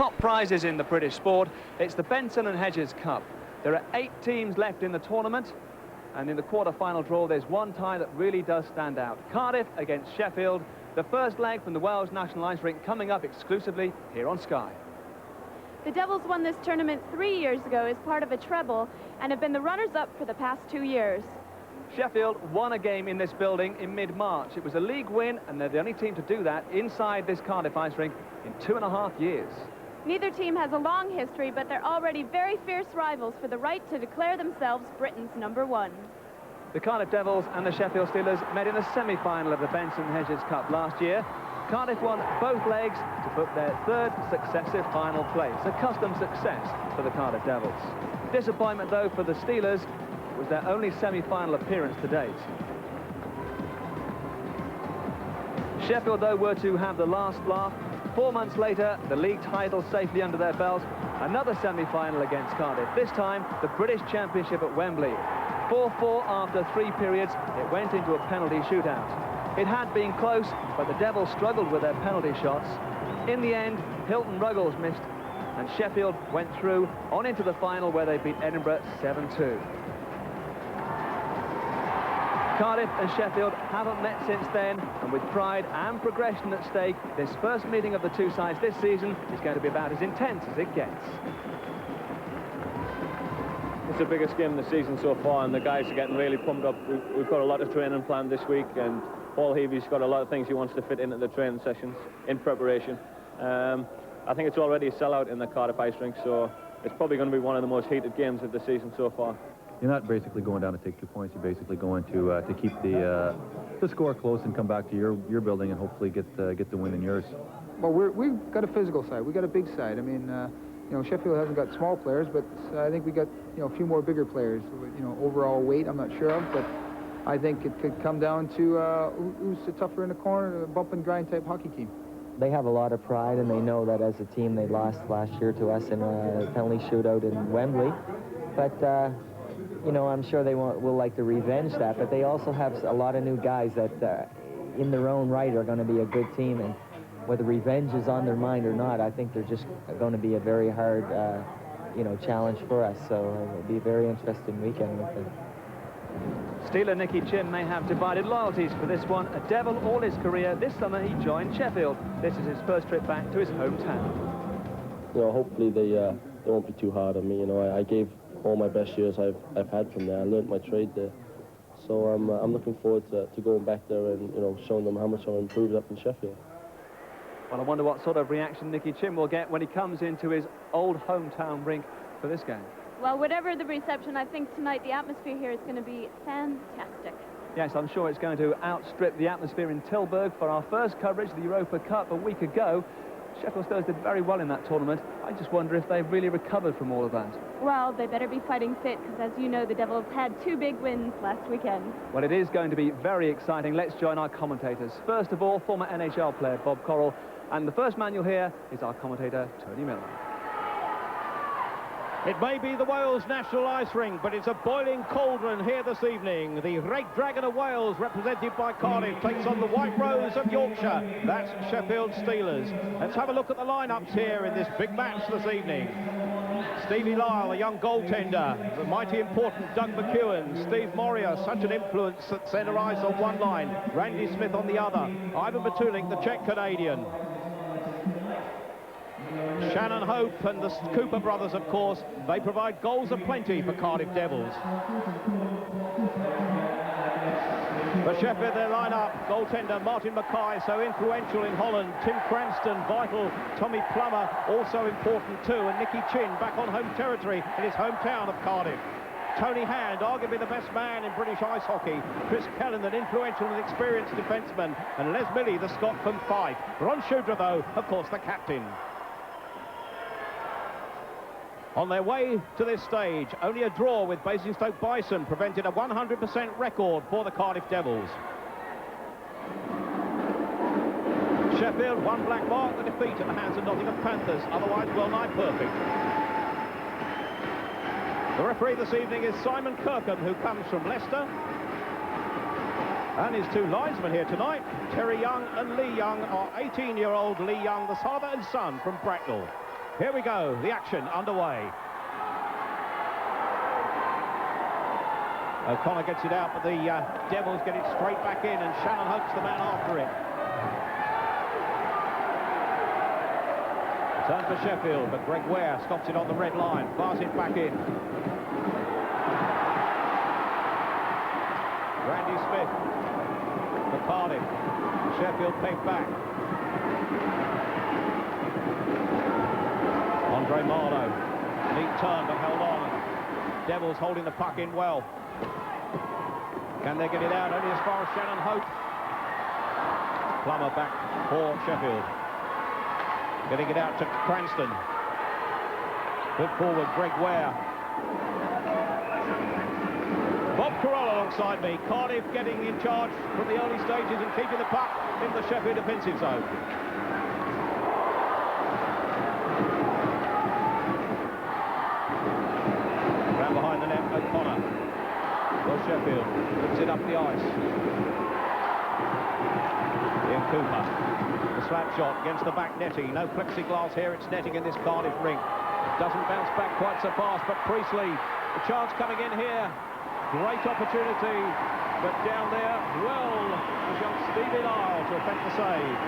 Top prizes in the British sport. It's the Benson and Hedges Cup. There are 8 teams left in the tournament, and in the quarter-final draw there's one tie that really does stand out. Cardiff against Sheffield, the first leg from the Wales National Ice Rink, coming up exclusively here on Sky. The Devils won this tournament 3 years ago as part of a treble and have been the runners-up for the past 2 years. Sheffield won a game in this building in mid-March. It was a league win, and they're the only team to do that inside this Cardiff ice rink in 2.5 years. Neither team has a long history, but they're already very fierce rivals for the right to declare themselves Britain's #1. The Cardiff Devils and the Sheffield Steelers met in the semi-final of the Benson Hedges Cup last year. Cardiff won both legs to book their 3rd successive final place, a custom success for the Cardiff Devils. Disappointment, though, for the Steelers. It was their only semi-final appearance to date. Sheffield, though, were to have the last laugh. 4 months later, the league title safely under their belts. Another semi-final against Cardiff. This time, the British Championship at Wembley. 4-4 after 3 periods. It went into a penalty shootout. It had been close, but the Devils struggled with their penalty shots. In the end, Hilton Ruggles missed, and Sheffield went through on into the final, where they beat Edinburgh 7-2. Cardiff and Sheffield haven't met since then, and with pride and progression at stake, this first meeting of the two sides this season is going to be about as intense as it gets. It's the biggest game of the season so far, and the guys are getting really pumped up. We've got a lot of training planned this week, and Paul Heavy's got a lot of things he wants to fit into the training sessions in preparation. I think it's already a sellout in the Cardiff ice rink, so it's probably going to be one of the most heated games of the season so far. You're not basically going down to take 2 points. You're basically going to keep the score close and come back to your building and hopefully get the win in yours. Well, we've got a physical side. We've got a big side. I mean, you know, Sheffield hasn't got small players, but I think we got, you know, a few more bigger players. You know, overall weight I'm not sure of, but I think it could come down to who's the tougher in the corner, a bump and grind type hockey team. They have a lot of pride, and they know that as a team they lost last year to us in a penalty shootout in Wembley. But you know, I'm sure they will like to revenge that, but they also have a lot of new guys that in their own right are going to be a good team, and whether revenge is on their mind or not, I think they're just going to be a very hard you know, challenge for us, so it'll be a very interesting weekend with them. Steeler Nicky Chinn may have divided loyalties for this one. A Devil all his career. This summer he joined Sheffield. This is his first trip back to his hometown. You know, hopefully they won't be too hard on me. You know, I gave all my best years I've had from there. I learned my trade there, so I'm looking forward to going back there and, you know, showing them how much I've improved up in Sheffield. Well, I wonder what sort of reaction Nicky Chinn will get when he comes into his old hometown rink for this game. Well, whatever the reception, I think tonight the atmosphere here is going to be fantastic. Yes, I'm sure it's going to outstrip the atmosphere in Tilburg for our first coverage of the Europa Cup a week ago. Sheffield Steelers did very well in that tournament. I just wonder if they've really recovered from all of that. Well, they better be fighting fit, because as you know, the Devils had 2 big wins last weekend. Well, it is going to be very exciting. Let's join our commentators. First of all, former NHL player Bob Corral. And the first man you'll hear is our commentator, Tony Miller. It may be the Wales National Ice Rink, but it's a boiling cauldron here this evening. The Red Dragon of Wales, represented by Cardiff, takes on the White Rose of Yorkshire. That's Sheffield Steelers. Let's have a look at the lineups here in this big match this evening. Stevie Lyle, a young goaltender. The mighty important Doug McEwen. Steve Moria, such an influence at centre ice on one line. Randy Smith on the other. Ivan Batulik, the Czech-Canadian. Shannon Hope and the Cooper brothers, of course, they provide goals aplenty for Cardiff Devils. For Sheffield, their line-up, goaltender Martin Mackay, so influential in Holland. Tim Cranston, vital. Tommy Plummer, also important too. And Nicky Chinn, back on home territory in his hometown of Cardiff. Tony Hand, arguably the best man in British ice hockey. Chris Kellen, an influential and experienced defenceman. And Les Milley, the Scot from Fife. Ron Shudra, though, of course, the captain. On their way to this stage, only a draw with Basingstoke Bison prevented a 100% record for the Cardiff Devils. Sheffield, 1 black mark, the defeat at the hands of Nottingham Panthers, otherwise well nigh perfect. The referee this evening is Simon Kirkham, who comes from Leicester. And his 2 linesmen here tonight, Terry Young and Lee Young, are 18-year-old Lee Young, the father and son from Bracknell. Here we go, the action underway. O'Connor gets it out, but the Devils get it straight back in, and Shannon Hope's the man after it. Turn for Sheffield, but Greg Ware stops it on the red line, fires it back in. Randy Smith for Cardiff. Sheffield pegged back. Andre Marlowe, neat turn but held on. Devils holding the puck in well. Can they get it out? Only as far as Shannon Hope. Plummer back for Sheffield. Getting it out to Cranston. Put forward Greg Ware. Bob Carroll alongside me. Cardiff getting in charge from the early stages and keeping the puck in the Sheffield defensive zone. Round behind the net, O'Connor. For Sheffield. Puts it up the ice. Ian Cooper. The slap shot against the back netting. No plexiglass here, it's netting in this Cardiff ring. Doesn't bounce back quite so fast, but Priestley, the chance coming in here. Great opportunity, but down there, well, was young Stevie Lyle to effect the save.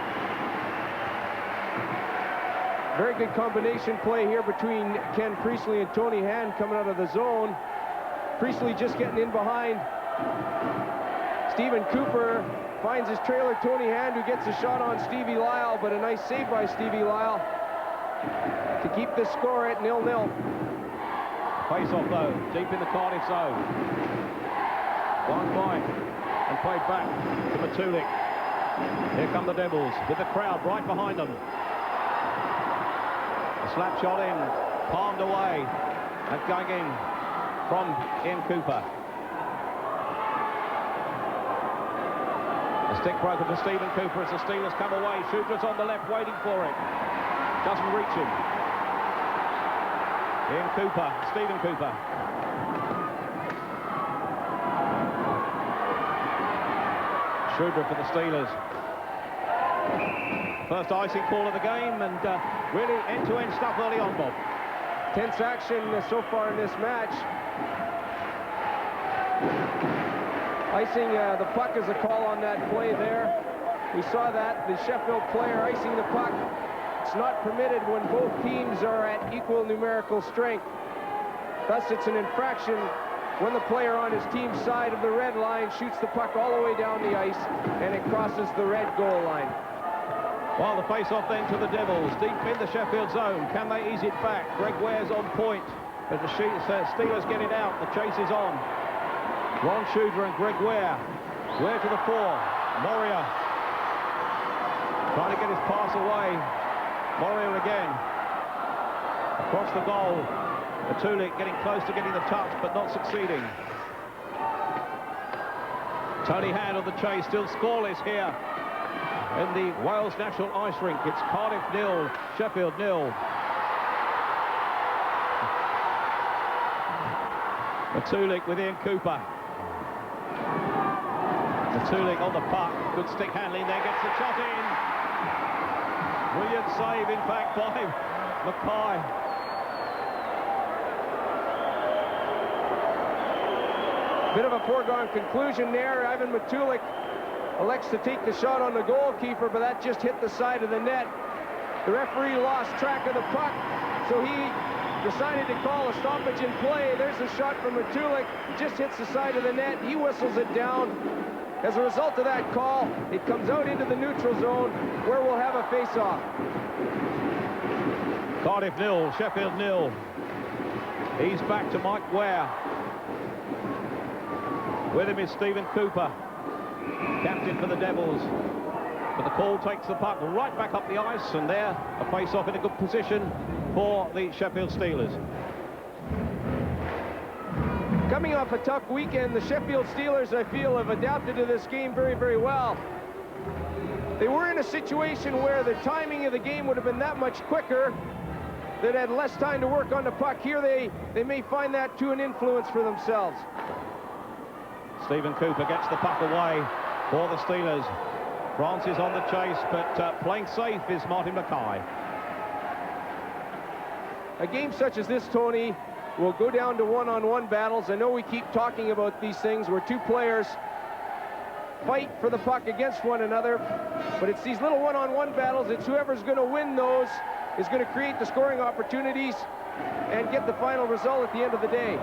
Very good combination play here between Ken Priestley and Tony Hand coming out of the zone. Priestley just getting in behind. Stephen Cooper finds his trailer, Tony Hand, who gets a shot on Stevie Lyle, but a nice save by Stevie Lyle to keep the score at 0-0. Face-off, though, deep in the Cardiff zone. One point, and played back to Matulik. Here come the Devils, with the crowd right behind them. A slap shot in, palmed away, and going in from Ian Cooper. A stick broken for Stephen Cooper as the Steelers come away. Shooter's on the left waiting for it. Doesn't reach him. Ian Cooper, Stephen Cooper. Shooter for the Steelers. First icing call of the game, and really end-to-end stuff early on, Bob. Tense action so far in this match. Icing the puck is a call on that play there. We saw that, the Sheffield player icing the puck. It's not permitted when both teams are at equal numerical strength. Thus, it's an infraction when the player on his team's side of the red line shoots the puck all the way down the ice and it crosses the red goal line. Well, the face-off then to the Devils, deep in the Sheffield zone. Can they ease it back? Greg Ware's on point, but the Steelers get it out. The chase is on. Ron Shooter and Greg Ware. Ware to the fore. Moria trying to get his pass away. Moria again. Across the goal. Matulik getting close to getting the touch, but not succeeding. Tony Hand on the chase, still scoreless here in the Wales National Ice Rink. It's Cardiff 0, Sheffield 0. Matulik with Ian Cooper. Matulik on the puck. Good stick handling there, gets the shot in. Brilliant save, in fact, by Mackay. Bit of a foregone conclusion there. Ivan Matulik elects to take the shot on the goalkeeper, but that just hit the side of the net. The referee lost track of the puck, so he decided to call a stoppage in play. There's a shot from Matulik. Just hits the side of the net. He whistles it down. As a result of that call, it comes out into the neutral zone where we'll have a face-off. Cardiff 0, Sheffield 0. He's back to Mike Ware. With him is Stephen Cooper, captain for the Devils. But the call takes the puck right back up the ice, and there, a face-off in a good position for the Sheffield Steelers. Coming off a tough weekend, the Sheffield Steelers, I feel, have adapted to this game very, very well. They were in a situation where the timing of the game would have been that much quicker. They'd had less time to work on the puck. Here they may find that to an influence for themselves. Stephen Cooper gets the puck away for the Steelers. France is on the chase, but playing safe is Martin Mackay. a game such as this, Tony, will go down to one-on-one battles. I know we keep talking about these things where two players fight for the puck against one another, but it's these little one-on-one battles. It's whoever's going to win those is going to create the scoring opportunities and get the final result at the end of the day.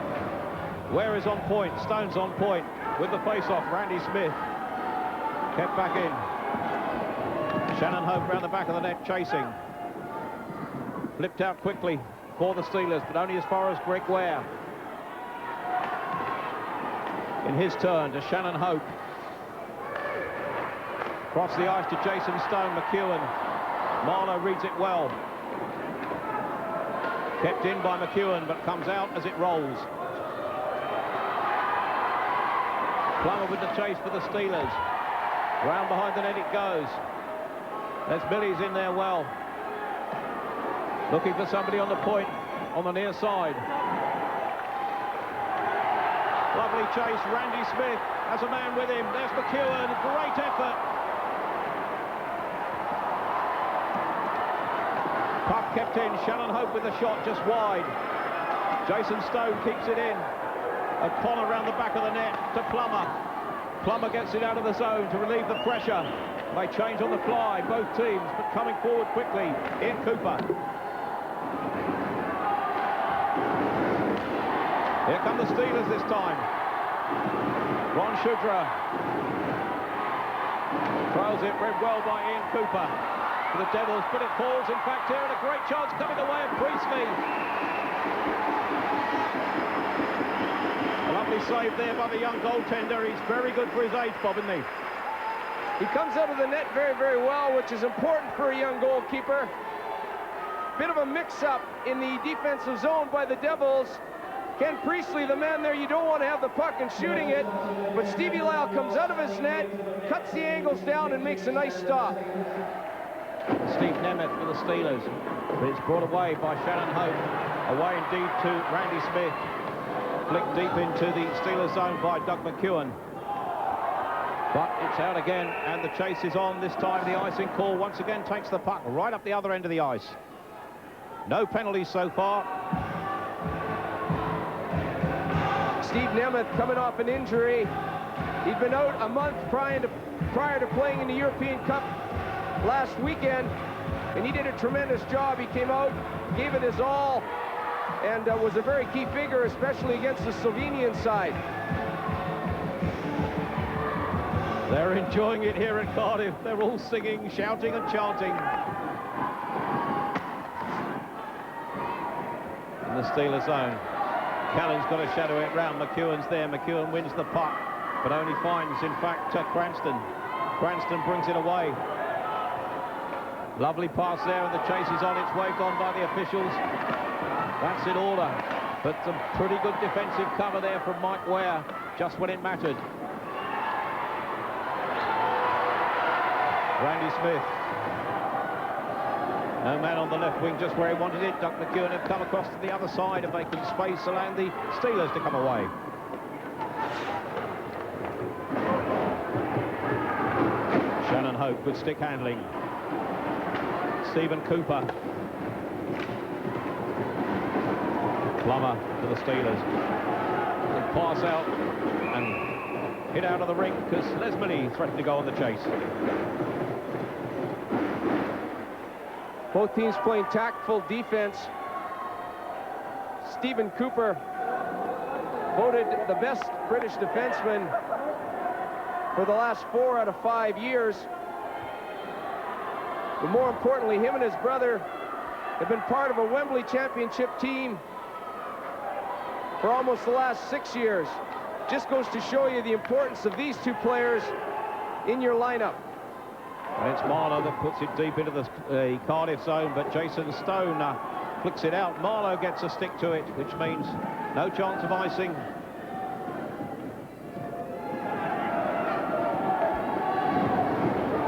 Ware is on point. Stone's on point with the face-off. Randy Smith kept back in. Shannon Hope round the back of the net chasing. Flipped out quickly for the Steelers, but only as far as Greg Ware. In his turn to Shannon Hope. Across the ice to Jason Stone. McEwen. Marlowe reads it well. Kept in by McEwen, but comes out as it rolls. Plummer with the chase for the Steelers. Round behind the net it goes. There's Billy's in there well. Looking for somebody on the point, on the near side. Lovely chase. Randy Smith has a man with him. There's McEwen. Great effort. Puck kept in. Shannon Hope with the shot just wide. Jason Stone keeps it in. O'Connor round the back of the net to Plummer. Plummer gets it out of the zone to relieve the pressure. They change on the fly, both teams, but coming forward quickly. Ian Cooper. Here come the Steelers this time. Ron Shudra trails it very well by Ian Cooper for the Devils, but it falls in fact here, and a great chance coming the way of Priestley. A lovely save there by the young goaltender. He's very good for his age, Bob, isn't he? He comes out of the net very, very well, which is important for a young goalkeeper. Bit of a mix-up in the defensive zone by the Devils. Ken Priestley, the man there, you don't want to have the puck and shooting it, but Stevie Lyle comes out of his net, cuts the angles down, and makes a nice stop. Steve Nemeth for the Steelers, but it's brought away by Shannon Hope. Away indeed to Randy Smith. Flicked deep into the Steelers zone by Doug McEwen. But it's out again, and the chase is on. This time the icing call once again takes the puck right up the other end of the ice. No penalties so far. Steve Nemeth coming off an injury. He'd been out a month prior to playing in the European Cup last weekend, and he did a tremendous job. He came out, gave it his all, and was a very key figure, especially against the Slovenian side. They're enjoying it here at Cardiff. They're all singing, shouting and chanting. In the Steelers zone. Callan's got to shadow it round. McEwen's there. McEwen wins the puck, but only finds, in fact, Cranston. Cranston brings it away. Lovely pass there, and the chase is on its way, gone by the officials. That's in order, but some pretty good defensive cover there from Mike Ware, just when it mattered. Randy Smith. No man on the left wing, just where he wanted it. Doug McEwen had come across to the other side, and vacant space allowing the Steelers to come away. Shannon Hope, good stick handling. Stephen Cooper. Plummer to the Steelers. And pass out and hit out of the ring because Les Millie threatened to go on the chase. Both teams playing tactful defense. Stephen Cooper voted the best British defenseman for the last 4 out of 5 years. But more importantly, him and his brother have been part of a Wembley Championship team for almost the last 6 years. Just goes to show you the importance of these two players in your lineup. And it's Marlowe that puts it deep into the Cardiff zone, but Jason Stone flicks it out. Marlowe gets a stick to it, which means no chance of icing.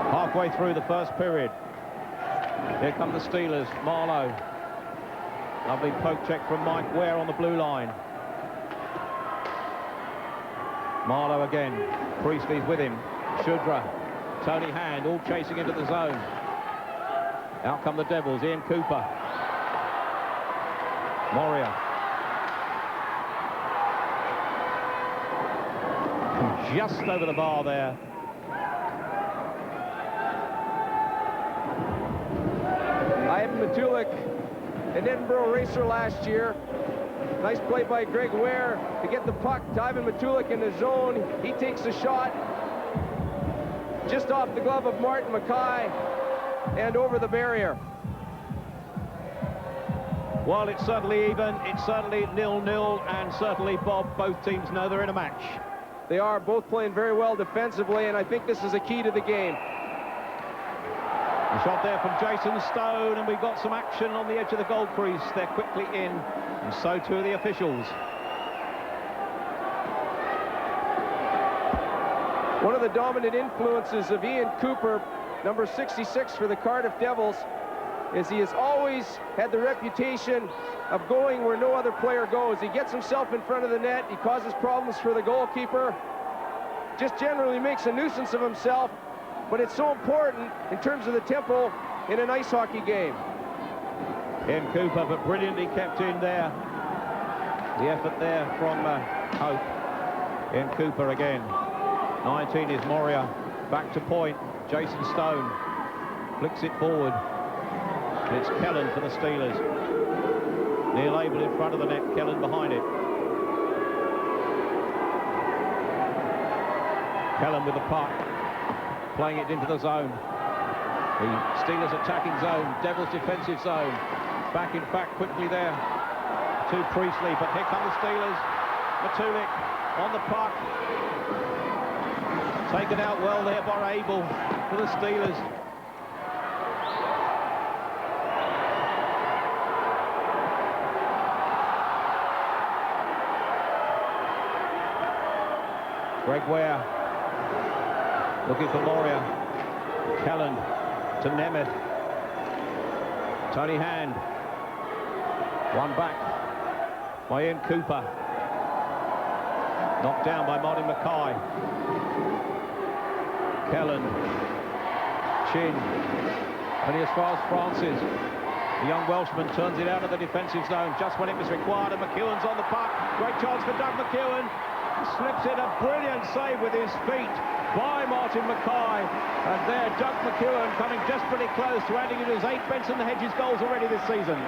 Halfway through the first period. Here come the Steelers. Marlowe. Lovely poke check from Mike Ware on the blue line. Marlowe again. Priestley's with him. Shudra. Tony Hand, all chasing into the zone. Out come the Devils. Ian Cooper. Moria. Just over the bar there. Ivan Matulik, an Edinburgh racer last year. Nice play by Greg Ware to get the puck to Ivan Matulik in the zone. He takes the shot just off the glove of Martin Mackay and over the barrier. Well, it's certainly even, it's certainly 0-0, and certainly, Bob, both teams know they're in a match. They are both playing very well defensively, and I think this is a key to the game. A shot there from Jason Stone, and we've got some action on the edge of the goal crease. They're quickly in, and so too are the officials. One of the dominant influences of Ian Cooper, number 66 for the Cardiff Devils, is he has always had the reputation of going where no other player goes. He gets himself in front of the net, he causes problems for the goalkeeper, just generally makes a nuisance of himself, but it's so important in terms of the tempo in an ice hockey game. Ian Cooper, but brilliantly kept in there. The effort there from Hope. Ian Cooper again. 19 is Moria. Back to point. Jason Stone flicks it forward. And it's Kellen for the Steelers. Neil Abel in front of the net, Kellen behind it. Kellen with the puck, playing it into the zone. The Steelers attacking zone, Devils defensive zone. Back in fact quickly there to Priestley, but here come the Steelers. Matulik on the puck. Taken out well there by Abel for the Steelers. Greg Ware looking for Moria. Callan to Nemeth. Tony Hand. One back by Ian Cooper. Knocked down by Martin Mackay. Callan. Chin. Only as far as Francis. The young Welshman turns it out of the defensive zone just when it was required, and McEwen's on the puck. Great chance for Doug McEwen. Slips in a brilliant save with his feet by Martin Mackay. And there, Doug McEwen coming just pretty close to adding in his 8 Benson the Hedges goals already this season.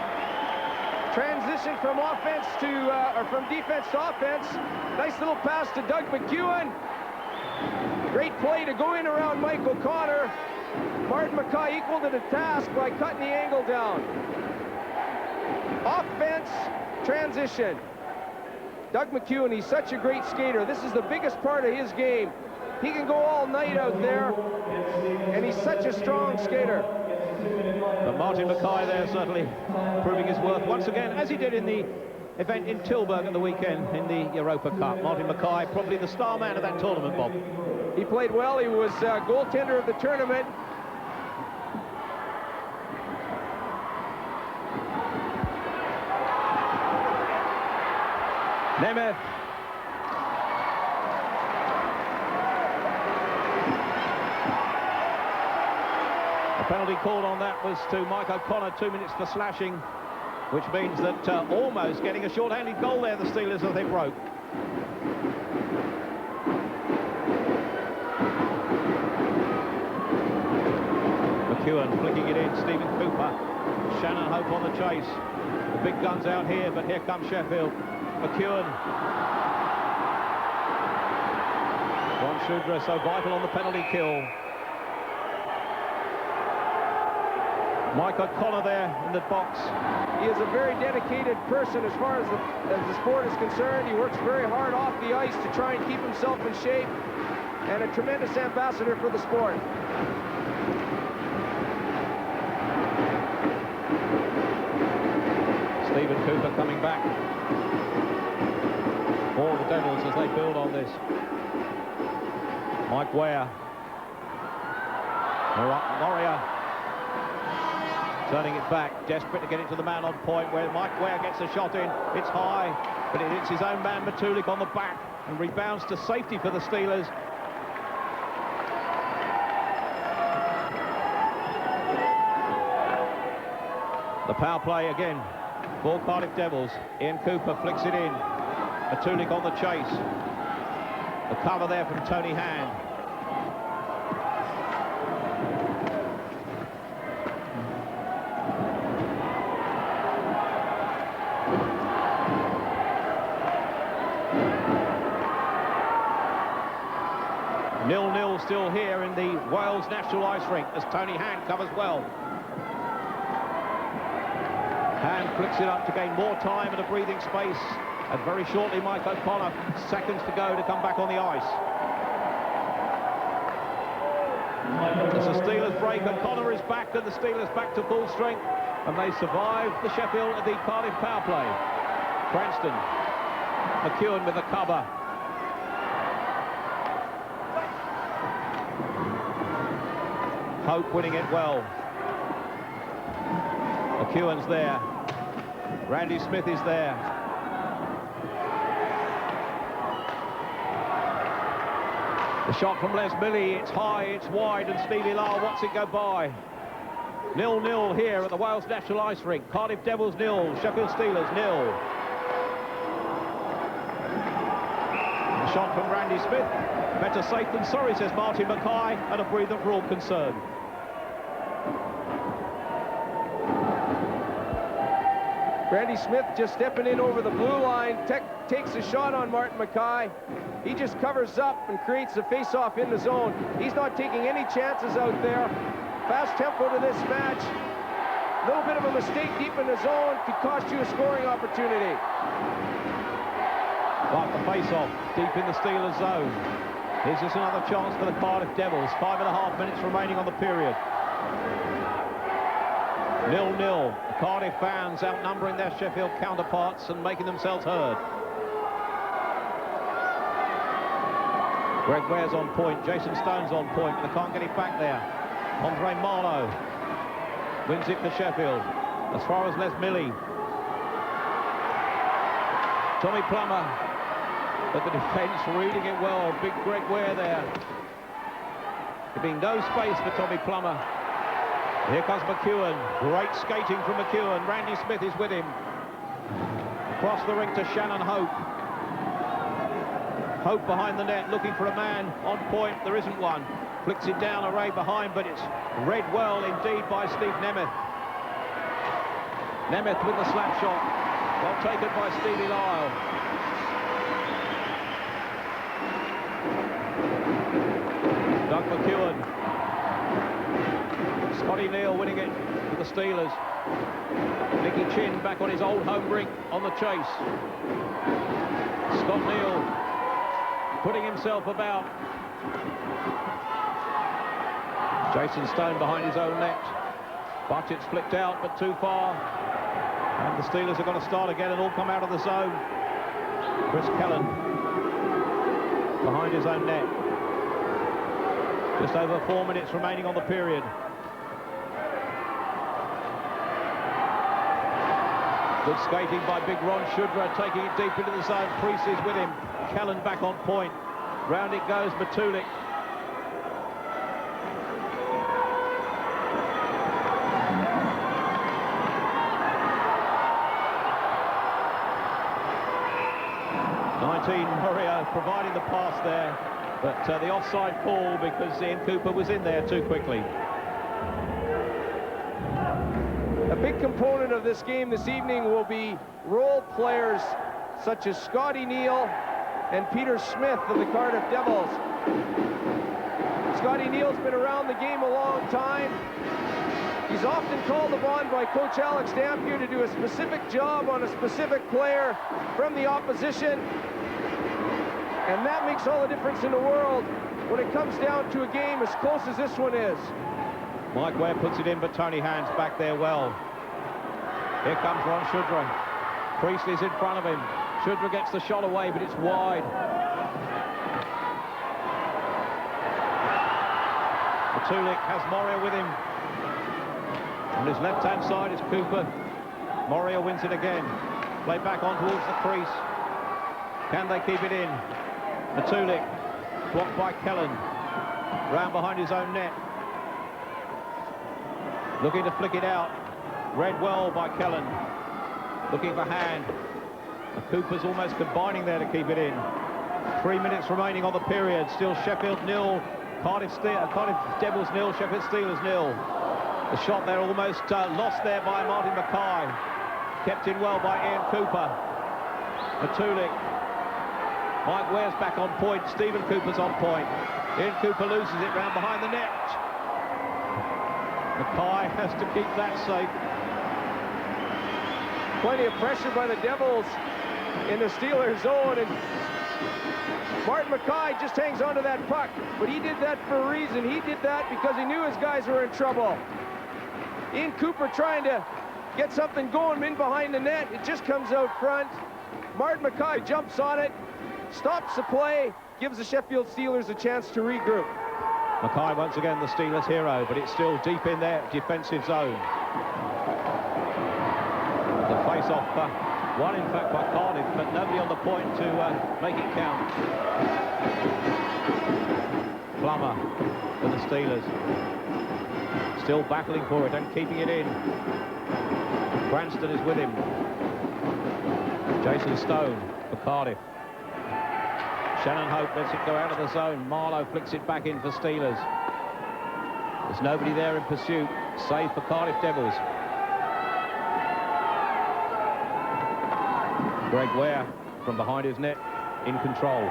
Transition from offense to, or from defense to offense. Nice little pass to Doug McEwen. Great play to go in around Mike O'Connor. Martin Mackay equal to the task by cutting the angle down. Offense, transition. Doug McEwen, he's such a great skater. This is the biggest part of his game. He can go all night out there, and he's such a strong skater. But Martin Mackay there certainly proving his worth once again, as he did in the event in Tilburg at the weekend in the Europa Cup. Martin Mackay, probably the star man of that tournament, Bob. He played well. He was goaltender of the tournament. Nemeth. The penalty called on that was to Mike O'Connor, 2 minutes for slashing, which means that almost getting a short-handed goal there, the Steelers, I think, broke. McEwen flicking it in, Stephen Cooper. Shannon Hope on the chase. The big guns out here, but here comes Sheffield. McEwen. Ron Shudra so vital on the penalty kill. Mike O'Connor there in the box. He is a very dedicated person as far as the sport is concerned. He works very hard off the ice to try and keep himself in shape, and a tremendous ambassador for the sport. Stephen Cooper coming back for the Devils as they build on this. Mike Ware. Moria turning it back, desperate to get it to the man on point, where Mike Ware gets a shot in. It's high, but it hits his own man Matulik on the back and rebounds to safety for the Steelers. The power play again for Cardiff Devils. Ian Cooper flicks it in. Matulik on the chase. The cover there from Tony Hand. Nil-nil still here in the Wales National Ice Rink as Tony Hand covers well. Hand flicks it up to gain more time and a breathing space. And very shortly, Mike O'Connor, seconds to go to come back on the ice. As the Steelers break, O'Connor is back and the Steelers back to full strength. And they survive the the Cardiff power play. Cranston, McEwen with the cover. Hope winning it well. McEwen's there. Randy Smith is there. The shot from Les Milley, it's high, it's wide, and Stevie Lyle watch it go by. 0-0 here at the Wales National Ice Rink. Cardiff Devils 0, Sheffield Steelers 0. The shot from Randy Smith. Better safe than sorry, says Martin Mackay, and a breather for all concerned. Randy Smith just stepping in over the blue line, takes a shot on Martin Mackay. He just covers up and creates a face-off in the zone. He's not taking any chances out there. Fast tempo to this match. A little bit of a mistake deep in the zone could cost you a scoring opportunity. But the face-off deep in the Steelers zone. Here's just another chance for the Cardiff Devils. 5.5 minutes remaining on the period. 0-0. The Cardiff fans outnumbering their Sheffield counterparts and making themselves heard. Greg Ware's on point. Jason Stone's on point. They can't get it back there. Andre Marlowe wins it for Sheffield. As far as Les Milley. Tommy Plummer. But the defence reading it well. Big Greg Ware there. There being no space for Tommy Plummer. Here comes McEwen. Great skating from McEwen. Randy Smith is with him. Across the rink to Shannon Hope. Hope behind the net, looking for a man on point. There isn't one. Flicks it down, Array behind, but it's read well indeed by Steve Nemeth. Nemeth with the slap shot. Well taken by Stevie Lyle. Doug McEwen. Scotty Neal winning it for the Steelers. Nicky Chin back on his old home rink on the chase. Scott Neal putting himself about. Jason Stone behind his own net. But it's flicked out, but too far. And the Steelers are going to start again and all come out of the zone. Chris Kellen behind his own net. Just over 4 minutes remaining on the period. Good skating by big Ron Shudra, taking it deep into the zone. Priest is with him. Callan back on point. Round it goes, Matulik. Moria providing the pass there, but the offside call because Ian Cooper was in there too quickly. A big component of this game this evening will be role players such as Scotty Neal and Peter Smith of the Cardiff Devils. Scotty Neal's been around the game a long time. He's often called upon by Coach Alex Dampier to do a specific job on a specific player from the opposition. And that makes all the difference in the world when it comes down to a game as close as this one is. Mike Ware puts it in, but Tony Hand's back there well. Here comes Ron Shudra. Priestley's in front of him. Shudra gets the shot away, but it's wide. Matulik has Moria with him. On his left-hand side is Cooper. Moria wins it again. Play back on towards the crease. Can they keep it in? Matulik, blocked by Kellen. Round behind his own net. Looking to flick it out. Read well by Kellen. looking for hand. And Cooper's almost combining there to keep it in. 3 minutes remaining on the period. Still Sheffield 0, Cardiff Devils 0, Sheffield Steelers 0. The shot there almost lost there by Martin Mackay. Kept in well by Ian Cooper. Matulik. Mike Ware's back on point. Stephen Cooper's on point. Ian Cooper loses it round behind the net. Mackay has to keep that safe. Plenty of pressure by the Devils in the Steelers zone, and Martin Mackay just hangs onto that puck, but he did that for a reason. He did that because he knew his guys were in trouble. Ian Cooper trying to get something going in behind the net. It just comes out front. Martin Mackay jumps on it, stops the play, gives the Sheffield Steelers a chance to regroup. Mackay once again the Steelers hero, but it's still deep in their defensive zone. The face-off won in fact by Cardiff, but nobody on the point to make it count. Plummer for the Steelers. Still battling for it and keeping it in. Cranston is with him. Jason Stone for Cardiff. Shannon Hope lets it go out of the zone. Marlowe flicks it back in for Steelers. There's nobody there in pursuit, save for Cardiff Devils. Greg Ware from behind his net in control.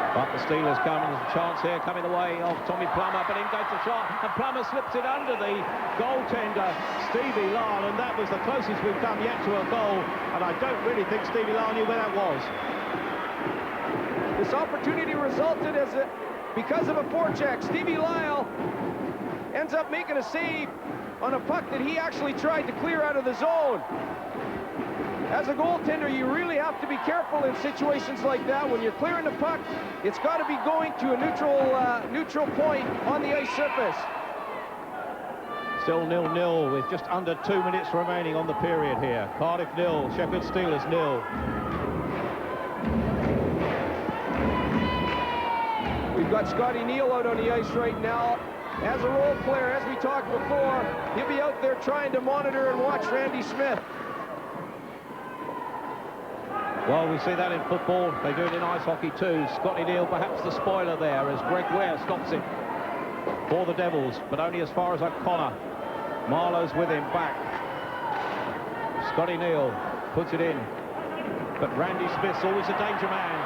But the Steelers come, and there's a chance here coming the way of Tommy Plummer, but in goes the shot, and Plummer slips it under the goaltender, Stevie Lyle, and that was the closest we've come yet to a goal, and I don't really think Stevie Lyle knew where that was. This opportunity resulted because of a forecheck. Stevie Lyle ends up making a save on a puck that he actually tried to clear out of the zone. As a goaltender, you really have to be careful in situations like that. When you're clearing the puck, it's got to be going to a neutral point on the ice surface. Still 0-0 with just under 2 minutes remaining on the period here. Cardiff 0, Sheffield Steelers 0. We've got Scotty Neal out on the ice right now. As a role player, as we talked before, he'll be out there trying to monitor and watch Randy Smith. Well, we see that in football. They do it in ice hockey too. Scotty Neal, perhaps the spoiler there, as Greg Ware stops it for the Devils, but only as far as O'Connor. Marlowe's with him back. Scotty Neal puts it in, but Randy Smith's always a danger man.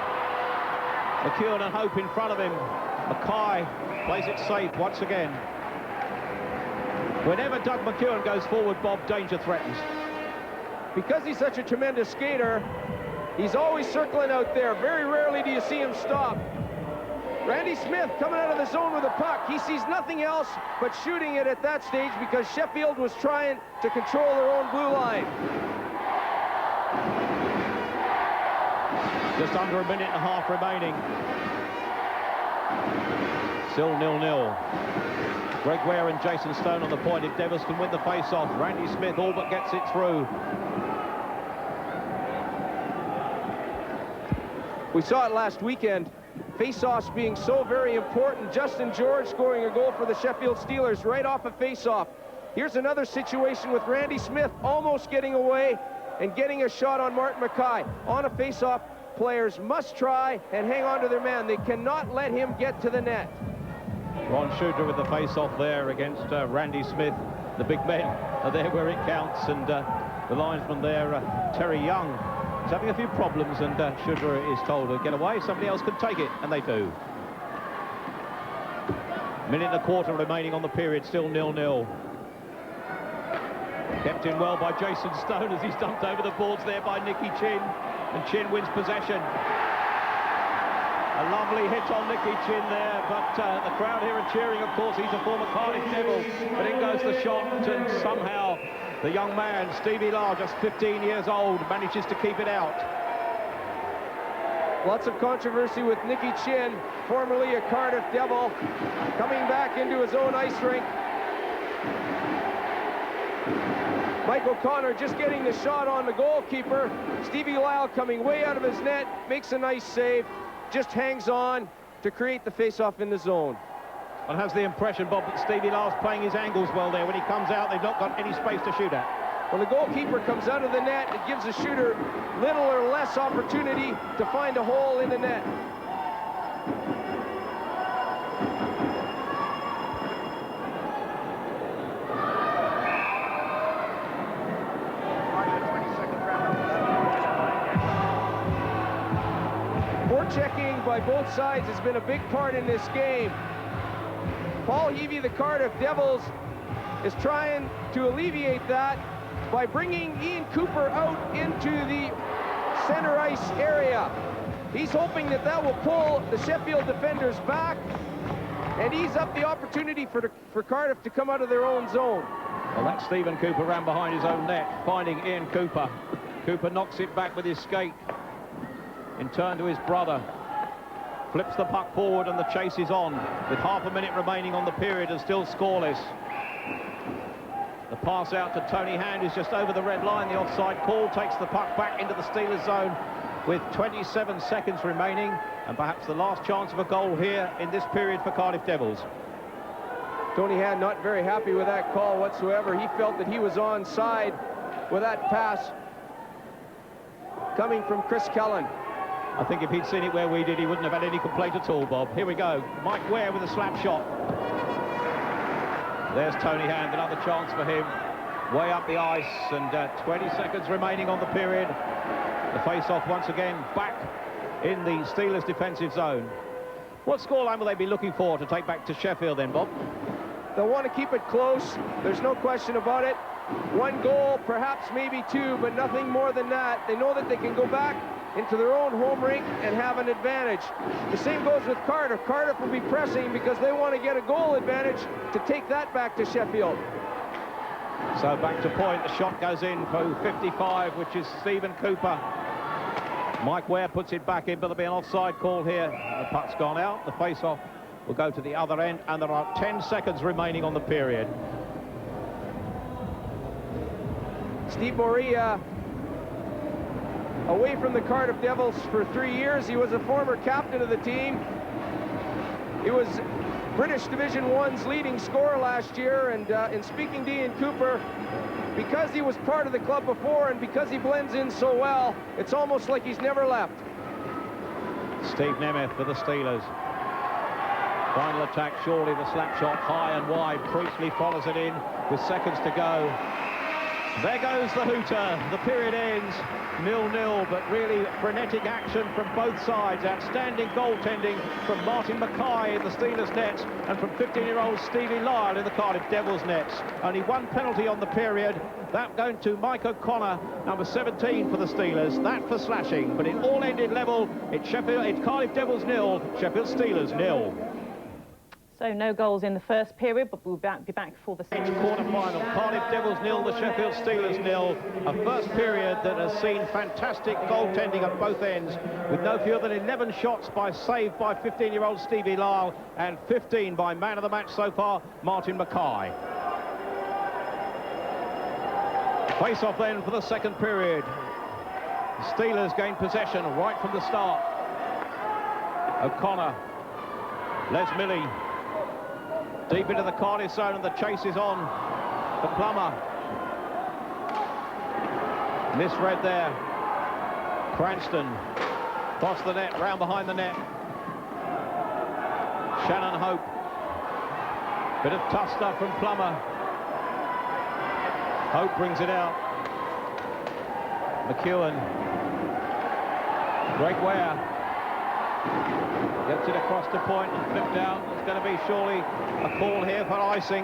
McEwen and Hope in front of him. Mackay plays it safe once again. Whenever Doug McEwen goes forward, Bob, danger threatens. Because he's such a tremendous skater, he's always circling out there. Very rarely do you see him stop. Randy Smith coming out of the zone with a puck. He sees nothing else but shooting it at that stage because Sheffield was trying to control their own blue line. Just under a minute and a half remaining. Still 0-0. Greg Ware and Jason Stone on the point. If Devils can win the face-off, Randy Smith all but gets it through. We saw it last weekend. Face-offs being so very important. Justin George scoring a goal for the Sheffield Steelers right off a face-off. Here's another situation with Randy Smith almost getting away and getting a shot on Martin Mackay. On a face-off, players must try and hang on to their man. They cannot let him get to the net. Ron Shooter with the face-off there against Randy Smith. The big men are there where it counts, and the linesman there, Terry Young, is having a few problems, and Shooter is told to get away. Somebody else can take it, and they do. Minute and a quarter remaining on the period, still 0-0. Kept in well by Jason Stone as he's dumped over the boards there by Nicky Chin, and Chin wins possession. A lovely hit on Nicky Chin there, but the crowd here are cheering, of course. He's a former Cardiff Devil, but in goes the shot, and somehow the young man, Stevie Lyle, just 15 years old, manages to keep it out. Lots of controversy with Nicky Chin, formerly a Cardiff Devil, coming back into his own ice rink. Mike O'Connor just getting the shot on the goalkeeper. Stevie Lyle coming way out of his net, makes a nice save, just hangs on to create the face-off in the zone. and has the impression, Bob, that Stevie Lyle's playing his angles well there. When he comes out, they've not got any space to shoot at. When the goalkeeper comes out of the net, it gives the shooter little or less opportunity to find a hole in the net. Forechecking by both sides has been a big part in this game. Paul Heavey, the Cardiff Devils, is trying to alleviate that by bringing Ian Cooper out into the center ice area. He's hoping that that will pull the Sheffield defenders back and ease up the opportunity for Cardiff to come out of their own zone. Well, that's Stephen Cooper ran behind his own net, finding Ian Cooper. Cooper knocks it back with his skate. In turn to his brother. Flips the puck forward and the chase is on, with half a minute remaining on the period and still scoreless. The pass out to Tony Hand, who's just over the red line. The offside call takes the puck back into the Steelers zone with 27 seconds remaining, and perhaps the last chance of a goal here in this period for Cardiff Devils. Tony Hand not very happy with that call whatsoever. He felt that he was onside with that pass coming from Chris Kellen. I think if he'd seen it where we did, he wouldn't have had any complaint at all, Bob. Here we go. Mike Ware with a slap shot. There's Tony Hand, another chance for him. Way up the ice, and 20 seconds remaining on the period. The face-off once again back in the Steelers' defensive zone. What scoreline will they be looking for to take back to Sheffield then, Bob? They'll want to keep it close. There's no question about it. One goal, perhaps maybe two, but nothing more than that. They know that they can go back into their own home rink and have an advantage. The same goes with Cardiff. Cardiff will be pressing because they want to get a goal advantage to take that back to Sheffield. So back to point, the shot goes in for 55, which is Stephen Cooper. Mike Ware puts it back in, but there'll be an offside call here. The puck's gone out, the face-off will go to the other end, and there are 10 seconds remaining on the period. Steve Moria, away from the Cardiff Devils for 3 years. He was a former captain of the team. He was British Division I's leading scorer last year, and in speaking to Ian Cooper, because he was part of the club before and because he blends in so well, it's almost like he's never left. Steve Nemeth for the Steelers. Final attack, surely the slap shot high and wide. Priestley follows it in with seconds to go. There goes the hooter. The period ends 0-0, but really frenetic action from both sides. Outstanding goaltending from Martin Mackay in the Steelers' nets and from 15-year-old Stevie Lyle in the Cardiff Devils' nets. Only one penalty on the period, that going to Mike O'Connor, number 17 for the Steelers. That for slashing, but it all ended level. It's Cardiff Devils 0, Sheffield Steelers 0. So no goals in the first period, but we'll be back for the second quarter-final. Cardiff Devils 0, the Sheffield Steelers 0. A first period that has seen fantastic goaltending at both ends, with no fewer than 11 shots saved by 15-year-old Stevie Lyle and 15 by man of the match so far, Martin Mackay. Face-off then for the second period. The Steelers gain possession right from the start. O'Connor, Les Milley, deep into the Cardiff zone, and the chase is on for Plummer. Misread there. Cranston across the net, round behind the net. Shannon Hope. Bit of tough stuff from Plummer. Hope brings it out. McEwen. Great Ware. Gets it across the point and flipped out. It's going to be surely a call here for icing.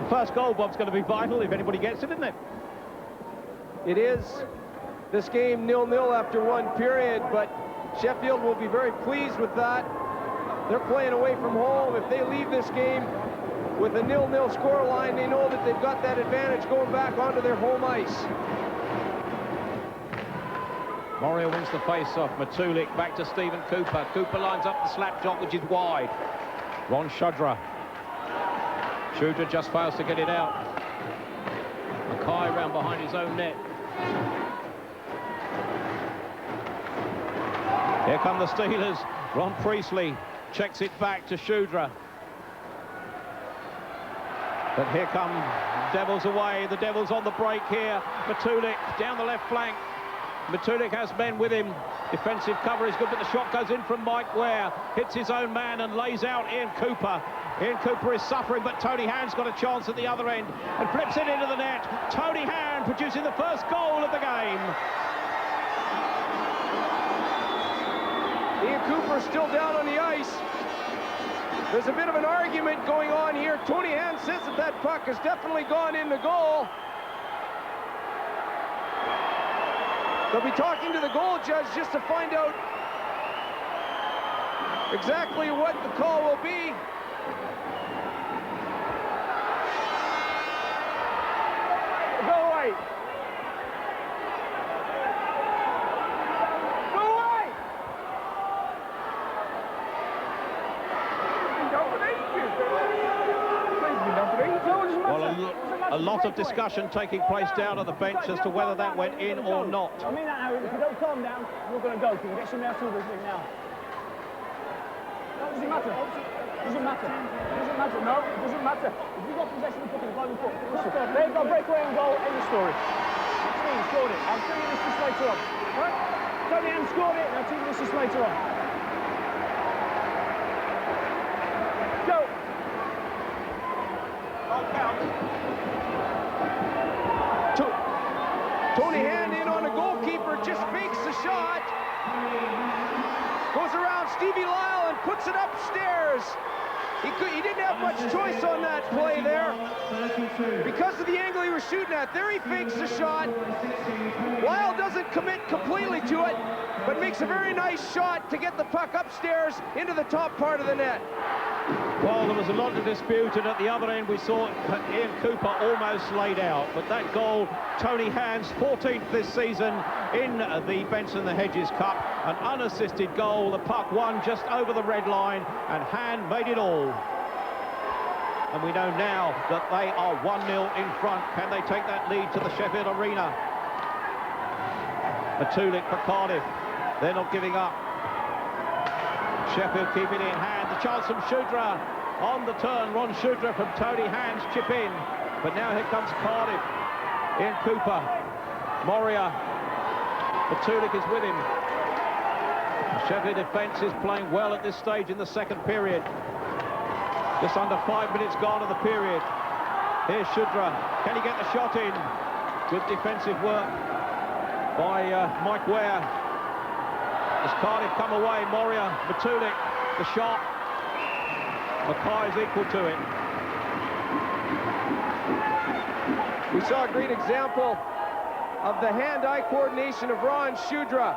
The first goal, Bob's going to be vital if anybody gets it, isn't it? It is. This game 0-0 after one period, but Sheffield will be very pleased with that. They're playing away from home. If they leave this game with a 0-0 scoreline, they know that they've got that advantage going back onto their home ice. Moria wins the face-off. Matulik back to Stephen Cooper. Cooper lines up the slap shot, which is wide. Ron Shudra. Shudra just fails to get it out. Mackay round behind his own net. Here come the Steelers. Ron Priestley checks it back to Shudra. But here come Devils away. The Devils on the break here. Matulik down the left flank. Matulik has men with him. Defensive cover is good, but the shot goes in from Mike Ware. Hits his own man and lays out Ian Cooper. Ian Cooper is suffering, but Tony Hand's got a chance at the other end and flips it into the net. Tony Hand producing the first goal of the game. Ian Cooper still down on the ice. There's a bit of an argument going on here. Tony Hand says that that puck has definitely gone in the goal. They'll be talking to the goal judge just to find out exactly what the call will be. Go away. Go away. Well, a lot of discussion taking place down on the bench as to whether that went in or not. I mean that now, if you don't calm down, you're going to go. Can you get some else to this thing now? No, it doesn't matter. Doesn't matter. Doesn't matter. No, it doesn't matter. If you've got possession of the puck in the bottom foot, they've got breakaway and goal, end of story. What do you mean, scored it? I'll tell you this just later on. Right? Tony M scored it, and I'll tell you this just later on. Go! Tony Hand in on a goalkeeper, just fakes the shot. Goes around Stevie Lyle and puts it upstairs. He didn't have much choice on that play there because of the angle he was shooting at. There he fakes the shot. Lyle doesn't commit completely to it, but makes a very nice shot to get the puck upstairs into the top part of the net. Well, there was a lot to dispute, and at the other end we saw Ian Cooper almost laid out. But that goal, Tony Hand's 14th this season in the Benson the Hedges Cup, an unassisted goal. The puck won just over the red line, and Hand made it all. And we know now that they are 1-0 in front. Can they take that lead to the Sheffield Arena? Matulik for Cardiff. They're not giving up. Sheffield keep it in hand. The chance from Shudra on the turn. Ron Shudra from Tony Hand's chip in. But now here comes Cardiff. Ian Cooper. Moria. Matulik is with him. The Sheffield defence is playing well at this stage in the second period. Just under 5 minutes gone of the period. Here's Shudra. Can he get the shot in? Good defensive work by Mike Ware. As Cardiff come away, Moria, Matulik, the shot. Mackay's equal to it. We saw a great example of the hand-eye coordination of Ron Shudra.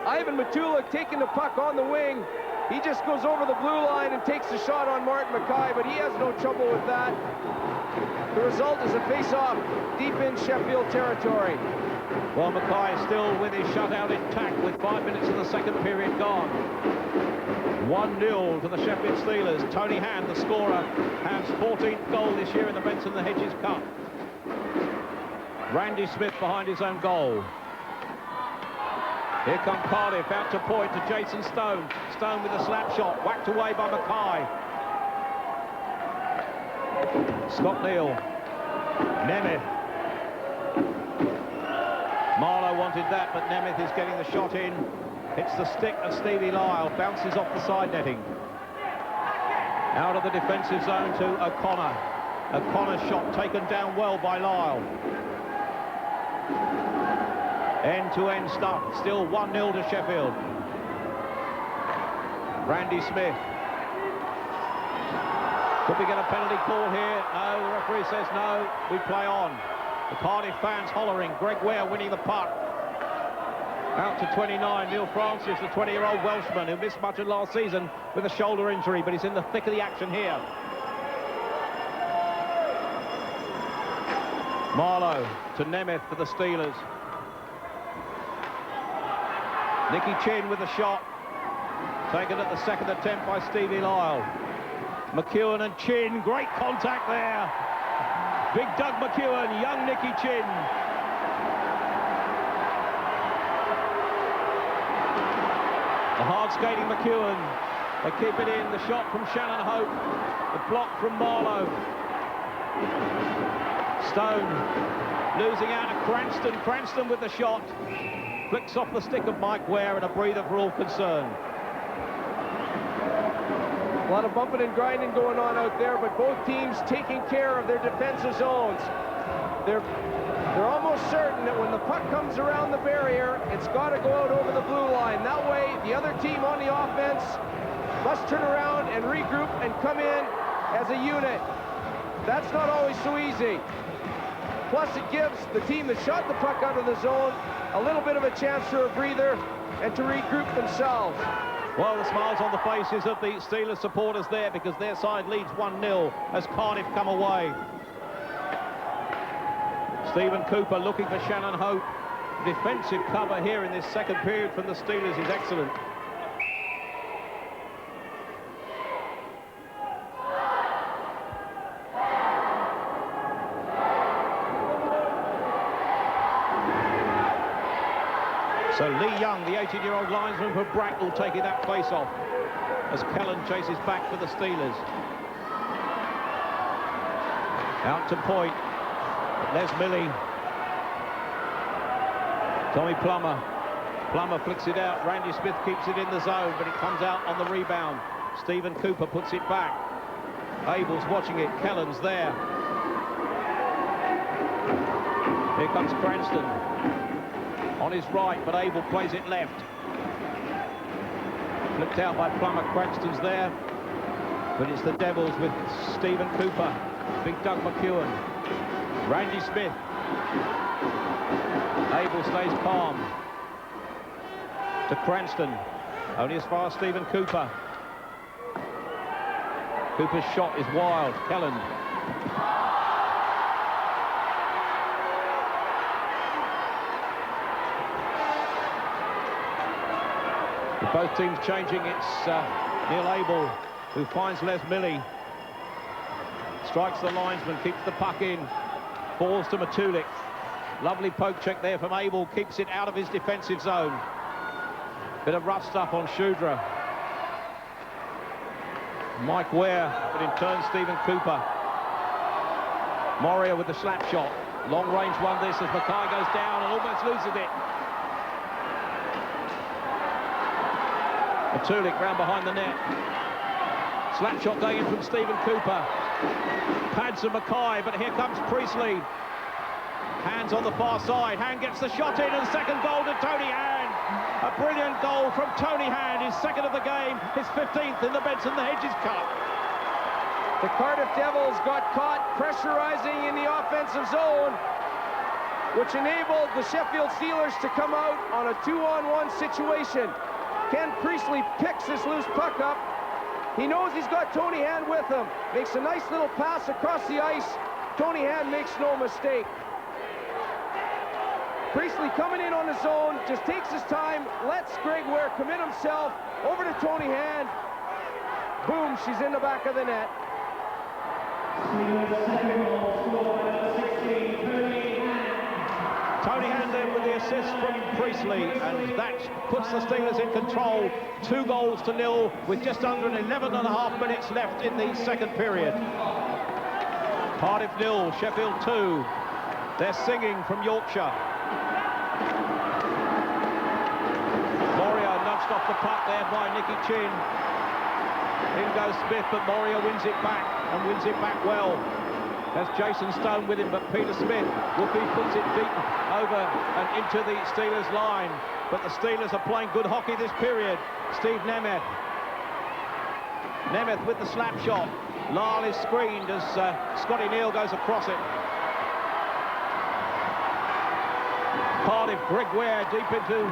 Ivan Matulik taking the puck on the wing. He just goes over the blue line and takes the shot on Martin Mackay, but he has no trouble with that. The result is a face-off deep in Sheffield territory. Well, Mackay is still with his shutout intact with 5 minutes of the second period gone. 1-0 to the Sheffield Steelers. Tony Hand, the scorer, has 14th goal this year in the Benson the Hedges Cup. Randy Smith behind his own goal. Here come Cardiff, out to point to Jason Stone. Stone with a slap shot, whacked away by Mackay. Scott Neal. Nemeth. Marlowe wanted that, but Nemeth is getting the shot in. Hits the stick of Stevie Lyle, bounces off the side netting. Out of the defensive zone to O'Connor. O'Connor's shot taken down well by Lyle. End-to-end stuff, still 1-0 to Sheffield. Randy Smith. Could we get a penalty call here? No, the referee says no, we play on. The Cardiff fans hollering. Greg Ware winning the puck. Out to 29, Neil Francis, the 20-year-old Welshman who missed much of last season with a shoulder injury, but he's in the thick of the action here. Marlowe to Nemeth for the Steelers. Nicky Chin with the shot. Taken at the second attempt by Stevie Lyle. McEwen and Chin, great contact there. Big Doug McEwen, young Nicky Chin. The hard skating McEwen They keep it in. The shot from Shannon Hope. The block from Marlowe. Stone losing out to Cranston. Cranston with the shot. Flicks off the stick of Mike Ware, and a breather for all concerned. A lot of bumping and grinding going on out there, but both teams taking care of their defensive zones. They're almost certain that when the puck comes around the barrier, it's got to go out over the blue line. That way, the other team on the offense must turn around and regroup and come in as a unit. That's not always so easy. Plus, it gives the team that shot the puck out of the zone a little bit of a chance for a breather and to regroup themselves. Well, the smiles on the faces of the Steelers supporters there, because their side leads 1-0 as Cardiff come away. Stephen Cooper looking for Shannon Hope. Defensive cover here in this second period from the Steelers is excellent. So Lee Young, the 18-year-old linesman for Bracknell, taking that face-off as Kellen chases back for the Steelers. Out to point. Les Milley. Tommy Plummer. Plummer flicks it out. Randy Smith keeps it in the zone, but it comes out on the rebound. Stephen Cooper puts it back. Abel's watching it. Kellen's there. Here comes Cranston. On his right, but Abel plays it left. Flipped out by Plummer. Cranston's there. But it's the Devils with Stephen Cooper. Big Doug McEwen. Randy Smith. Abel stays calm. To Cranston. Only as far as Stephen Cooper. Cooper's shot is wild. Kellen. With both teams changing, it's Neil Abel who finds Les Milley. Strikes the linesman, keeps the puck in. Falls to Matulik. Lovely poke check there from Abel. Keeps it out of his defensive zone. Bit of rough stuff on Shudra. Mike Ware, but in turn Stephen Cooper. Moria with the slap shot. Long range one this as Mackay goes down and almost loses it. Matulik round behind the net. Slap shot going in from Stephen Cooper. Pads of Mackay, but here comes Priestley. Hands on the far side. Hand gets the shot in, and second goal to Tony Hand. A brilliant goal from Tony Hand, his second of the game, his 15th in the Benson, the Hedges Cup. The Cardiff Devils got caught pressurizing in the offensive zone, which enabled the Sheffield Steelers to come out on a 2-on-1 situation. Ken Priestley picks this loose puck up. He knows he's got Tony Hand with him. Makes a nice little pass across the ice. Tony Hand makes no mistake. Priestley coming in on his own, just takes his time, lets Greg Ware commit himself over to Tony Hand. Boom, she's in the back of the net. Tony Hand there with the assist from Priestley, and that puts the Steelers in control. 2-0 with just under 11.5 minutes left in the second period. Cardiff 0, Sheffield 2. They're singing from Yorkshire. Moria nudged off the puck there by Nicky Chin. In goes Smith, but Moria wins it back, and wins it back well. That's Jason Stone with him, but Peter Smith, Wookie puts it deep over and into the Steelers line. But the Steelers are playing good hockey this period. Steve Nemeth. Nemeth with the slap shot. Lyle is screened as Scotty Neal goes across it. Cardiff, Greg Ware deep into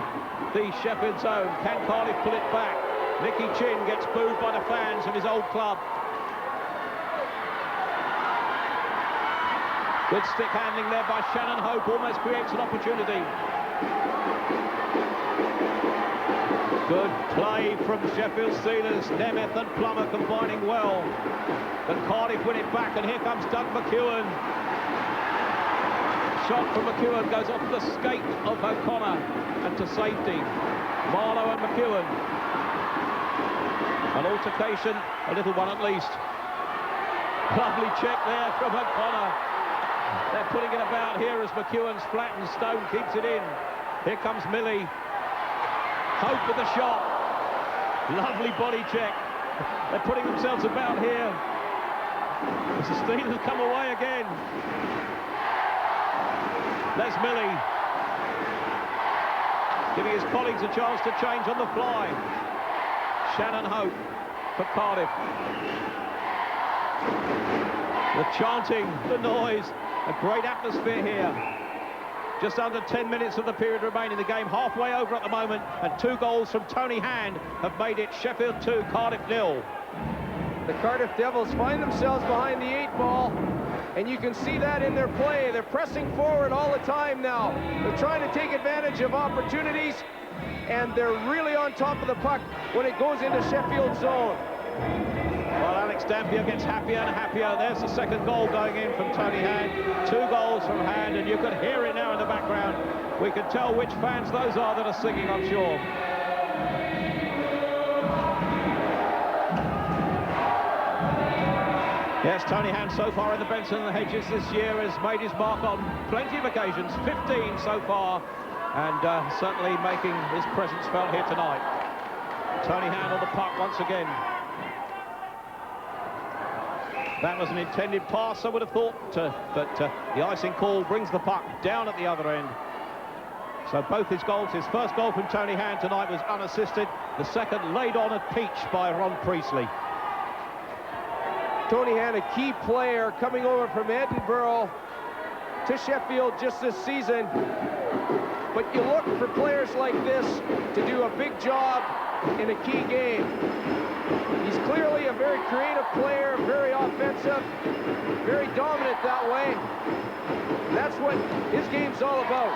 the Sheffield zone. Can Cardiff pull it back? Nicky Chin gets booed by the fans of his old club. Good stick handling there by Shannon Hope, almost creates an opportunity. Good play from Sheffield Steelers. Nemeth and Plummer combining well. But Cardiff win it back, and here comes Doug McEwen. Shot from McEwen goes off the skate of O'Connor and to safety. Marlowe and McEwen. An altercation, a little one at least. Lovely check there from O'Connor. They're putting it about here as McEwen's flattened. Stone keeps it in. Here comes Millie. Hope with the shot. Lovely body check. They're putting themselves about here. As the Steelers come away again. Les Millie giving his colleagues a chance to change on the fly. Shannon Hope for Cardiff. The chanting, the noise, a great atmosphere here. Just under 10 minutes of the period remaining in the game, halfway over at the moment, and 2 goals from Tony Hand have made it Sheffield 2, Cardiff 0. The Cardiff Devils find themselves behind the 8 ball, and you can see that in their play. They're pressing forward all the time now. They're trying to take advantage of opportunities, and they're really on top of the puck when it goes into Sheffield's zone. Well, Alex Dampier gets happier and happier. There's the second goal going in from Tony Hand. 2 goals from Hand, and you can hear it now in the background. We can tell which fans those are that are singing, I'm sure. Yes, Tony Hand so far in the Benson and the Hedges this year has made his mark on plenty of occasions, 15 so far, and certainly making his presence felt here tonight. Tony Hand on the puck once again. That was an intended pass, I would have thought, but the icing call brings the puck down at the other end. So both his goals, his first goal from Tony Hand tonight was unassisted, the second laid on a peach by Ron Priestley. Tony Hand, a key player coming over from Edinburgh to Sheffield just this season. But you look for players like this to do a big job in a key game. He's clearly a very creative player, very offensive, very dominant that way. And that's what his game's all about.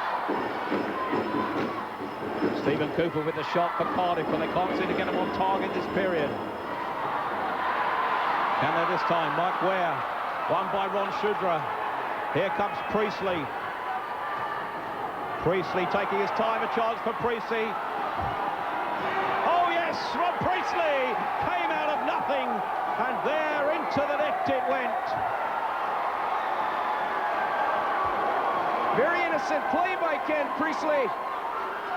Stephen Cooper with the shot for Cardiff, but they can't seem to get him on target this period. Can they this time? Mike Ware, won by Ron Shudra. Here comes Priestley. Priestley taking his time, a chance for Priestley. Oh yes, Ron Priestley came out of nothing, and there into the net it went. Very innocent play by Ken Priestley.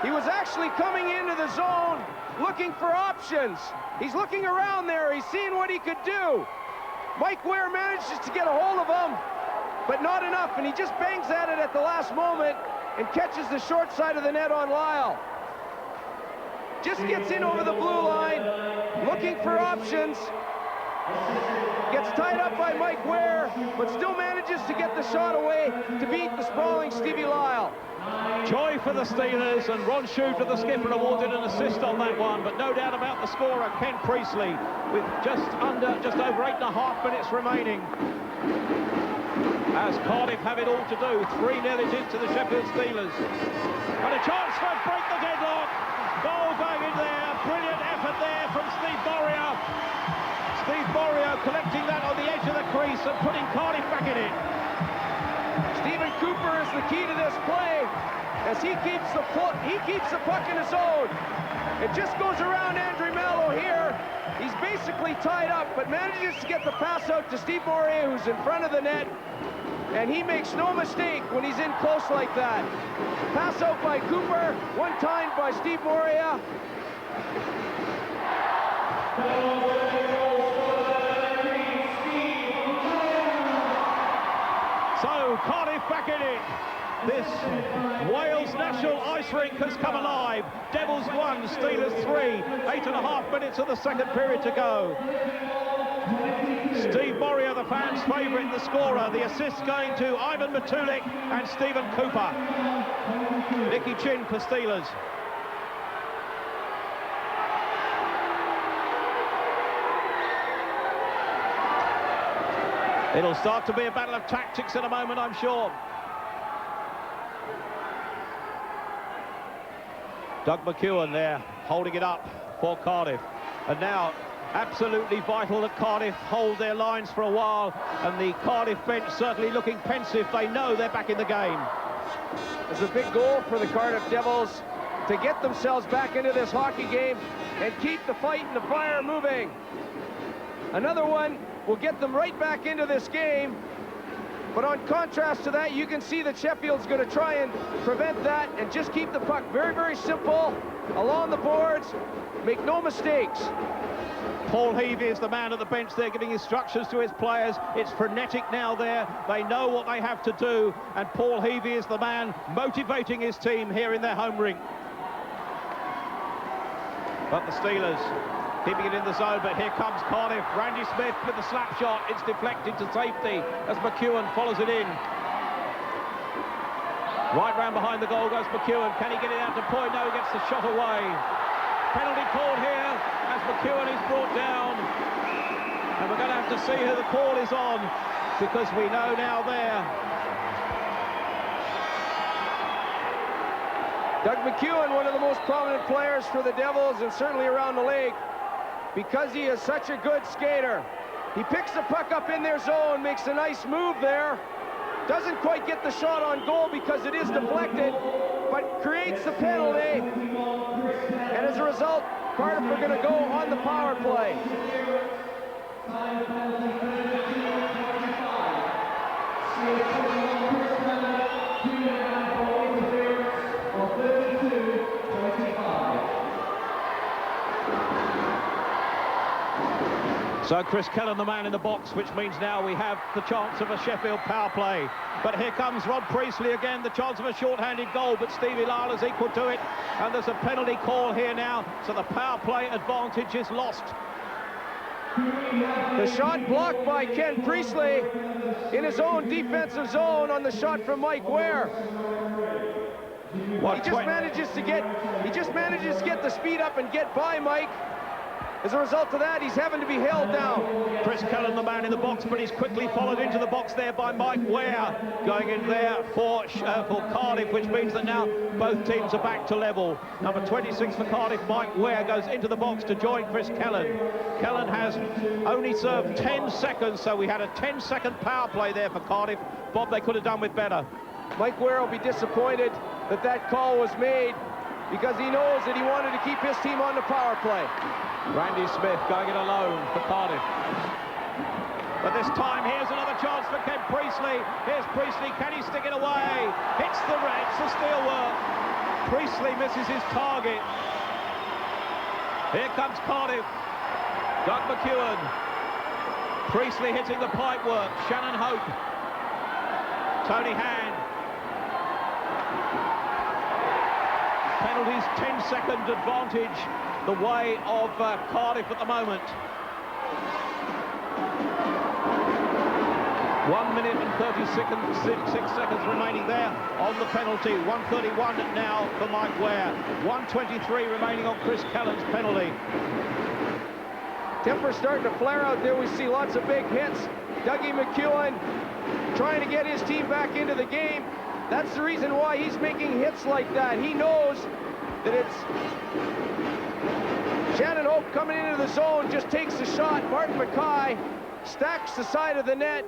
He was actually coming into the zone looking for options. He's looking around there, he's seeing what he could do. Mike Ware manages to get a hold of him, but not enough, and he just bangs at it at the last moment and catches the short side of the net on Lyle. Just gets in over the blue line, looking for options. Gets tied up by Mike Ware, but still manages to get the shot away to beat the sprawling Stevie Lyle. Joy for the Steelers, and Ron Shudra, the skipper, awarded an assist on that one, but no doubt about the scorer, Ken Priestley, with just over 8.5 minutes remaining. As Cardiff have it all to do, 3-0 into the Sheffield Steelers. And a chance for break the deadlock. Goal going in there, brilliant effort there from Steve Borio. Steve Borio collecting that on the edge of the crease and putting Cardiff back in it. Stephen Cooper is the key to this play, as he keeps the puck in his zone. It just goes around Andrew Mallow here. He's basically tied up, but manages to get the pass out to Steve Moria, who's in front of the net, and he makes no mistake when he's in close like that. Pass out by Cooper, one time by Steve Moria. So Cardiff back in it. This Wales National Ice Rink has come alive. Devils 1, Steelers 3. 8.5 minutes of the second period to go. Steve Moria, the fans' favourite, the scorer. The assist going to Ivan Matulik and Stephen Cooper. Nicky Chin for Steelers. It'll start to be a battle of tactics in a moment, I'm sure. Doug McEwen there, holding it up for Cardiff. And now, absolutely vital that Cardiff hold their lines for a while, and the Cardiff bench certainly looking pensive. They know they're back in the game. It's a big goal for the Cardiff Devils. to get themselves back into this hockey game and keep the fight and the fire moving. Another one will get them right back into this game. But on contrast to that, you can see that Sheffield's going to try and prevent that and just keep the puck very, very simple along the boards. Make no mistakes. Paul Heavey is the man at the bench there giving instructions to his players. It's frenetic now there. They know what they have to do. And Paul Heavey is the man motivating his team here in their home rink. But the Steelers keeping it in the zone, but here comes Cardiff. Randy Smith with the slap shot. It's deflected to safety as McEwen follows it in. Right round behind the goal goes McEwen. Can he get it out to point? No, he gets the shot away. Penalty called here as McEwen is brought down. And we're going to have to see who the call is on, because we know now there. Doug McEwen, one of the most prominent players for the Devils and certainly around the league, because he is such a good skater. He picks the puck up in their zone, makes a nice move there. Doesn't quite get the shot on goal because it is deflected, but creates the penalty. And as a result, Cardiff are going to go on the power play. So Chris Kellen, the man in the box, which means now we have the chance of a Sheffield power play. But here comes Rod Priestley again, the chance of a short-handed goal, but Stevie Lala's equal to it. And there's a penalty call here now, so the power play advantage is lost. The shot blocked by Ken Priestley in his own defensive zone on the shot from Mike Ware. He just manages to get the speed up and get by Mike. As a result of that, he's having to be held down. Chris Kellen, the man in the box, but he's quickly followed into the box there by Mike Ware, going in there for Cardiff, which means that now both teams are back to level. Number 26 for Cardiff, Mike Ware, goes into the box to join Chris Kellen. Kellen has only served 10 seconds, so we had a 10-second power play there for Cardiff. Bob, they could have done with better. Mike Ware will be disappointed that that call was made, because he knows that he wanted to keep his team on the power play. Randy Smith going it alone for Cardiff. But this time, here's another chance for Ken Priestley. Here's Priestley, can he stick it away? Hits the Reds, the steelwork. Priestley misses his target. Here comes Cardiff. Doug McEwen. Priestley hitting the pipe work. Shannon Hope. Tony Hand. Penalties, 10-second advantage the way of Cardiff at the moment. 1 minute and 36 seconds remaining there on the penalty. 1:31 now for Mike Ware. 1:23 remaining on Chris Kellen's penalty. Temper's starting to flare out there. We see lots of big hits. Dougie McEwen trying to get his team back into the game. That's the reason why he's making hits like that. He knows that it's Shannon Hope coming into the zone, just takes the shot. Martin Mackay stacks the side of the net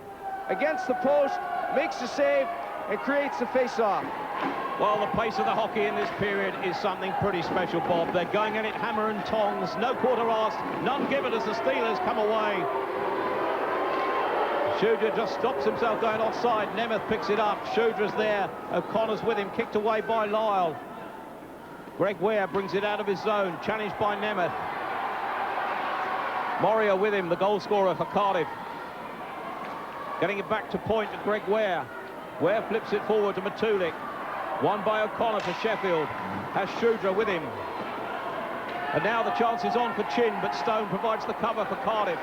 against the post, makes the save, and creates the face-off. Well, the pace of the hockey in this period is something pretty special, Bob. They're going at it hammer and tongs, no quarter asked, none given as the Steelers come away. Shudra just stops himself going offside. Nemeth picks it up. Shudra's there. O'Connor's with him, kicked away by Lyle. Greg Ware brings it out of his zone, challenged by Nemeth. Moria with him, the goal scorer for Cardiff. Getting it back to point to Greg Ware. Ware flips it forward to Matulik. Won by O'Connor for Sheffield. Has Shudra with him. And now the chance is on for Chin, but Stone provides the cover for Cardiff.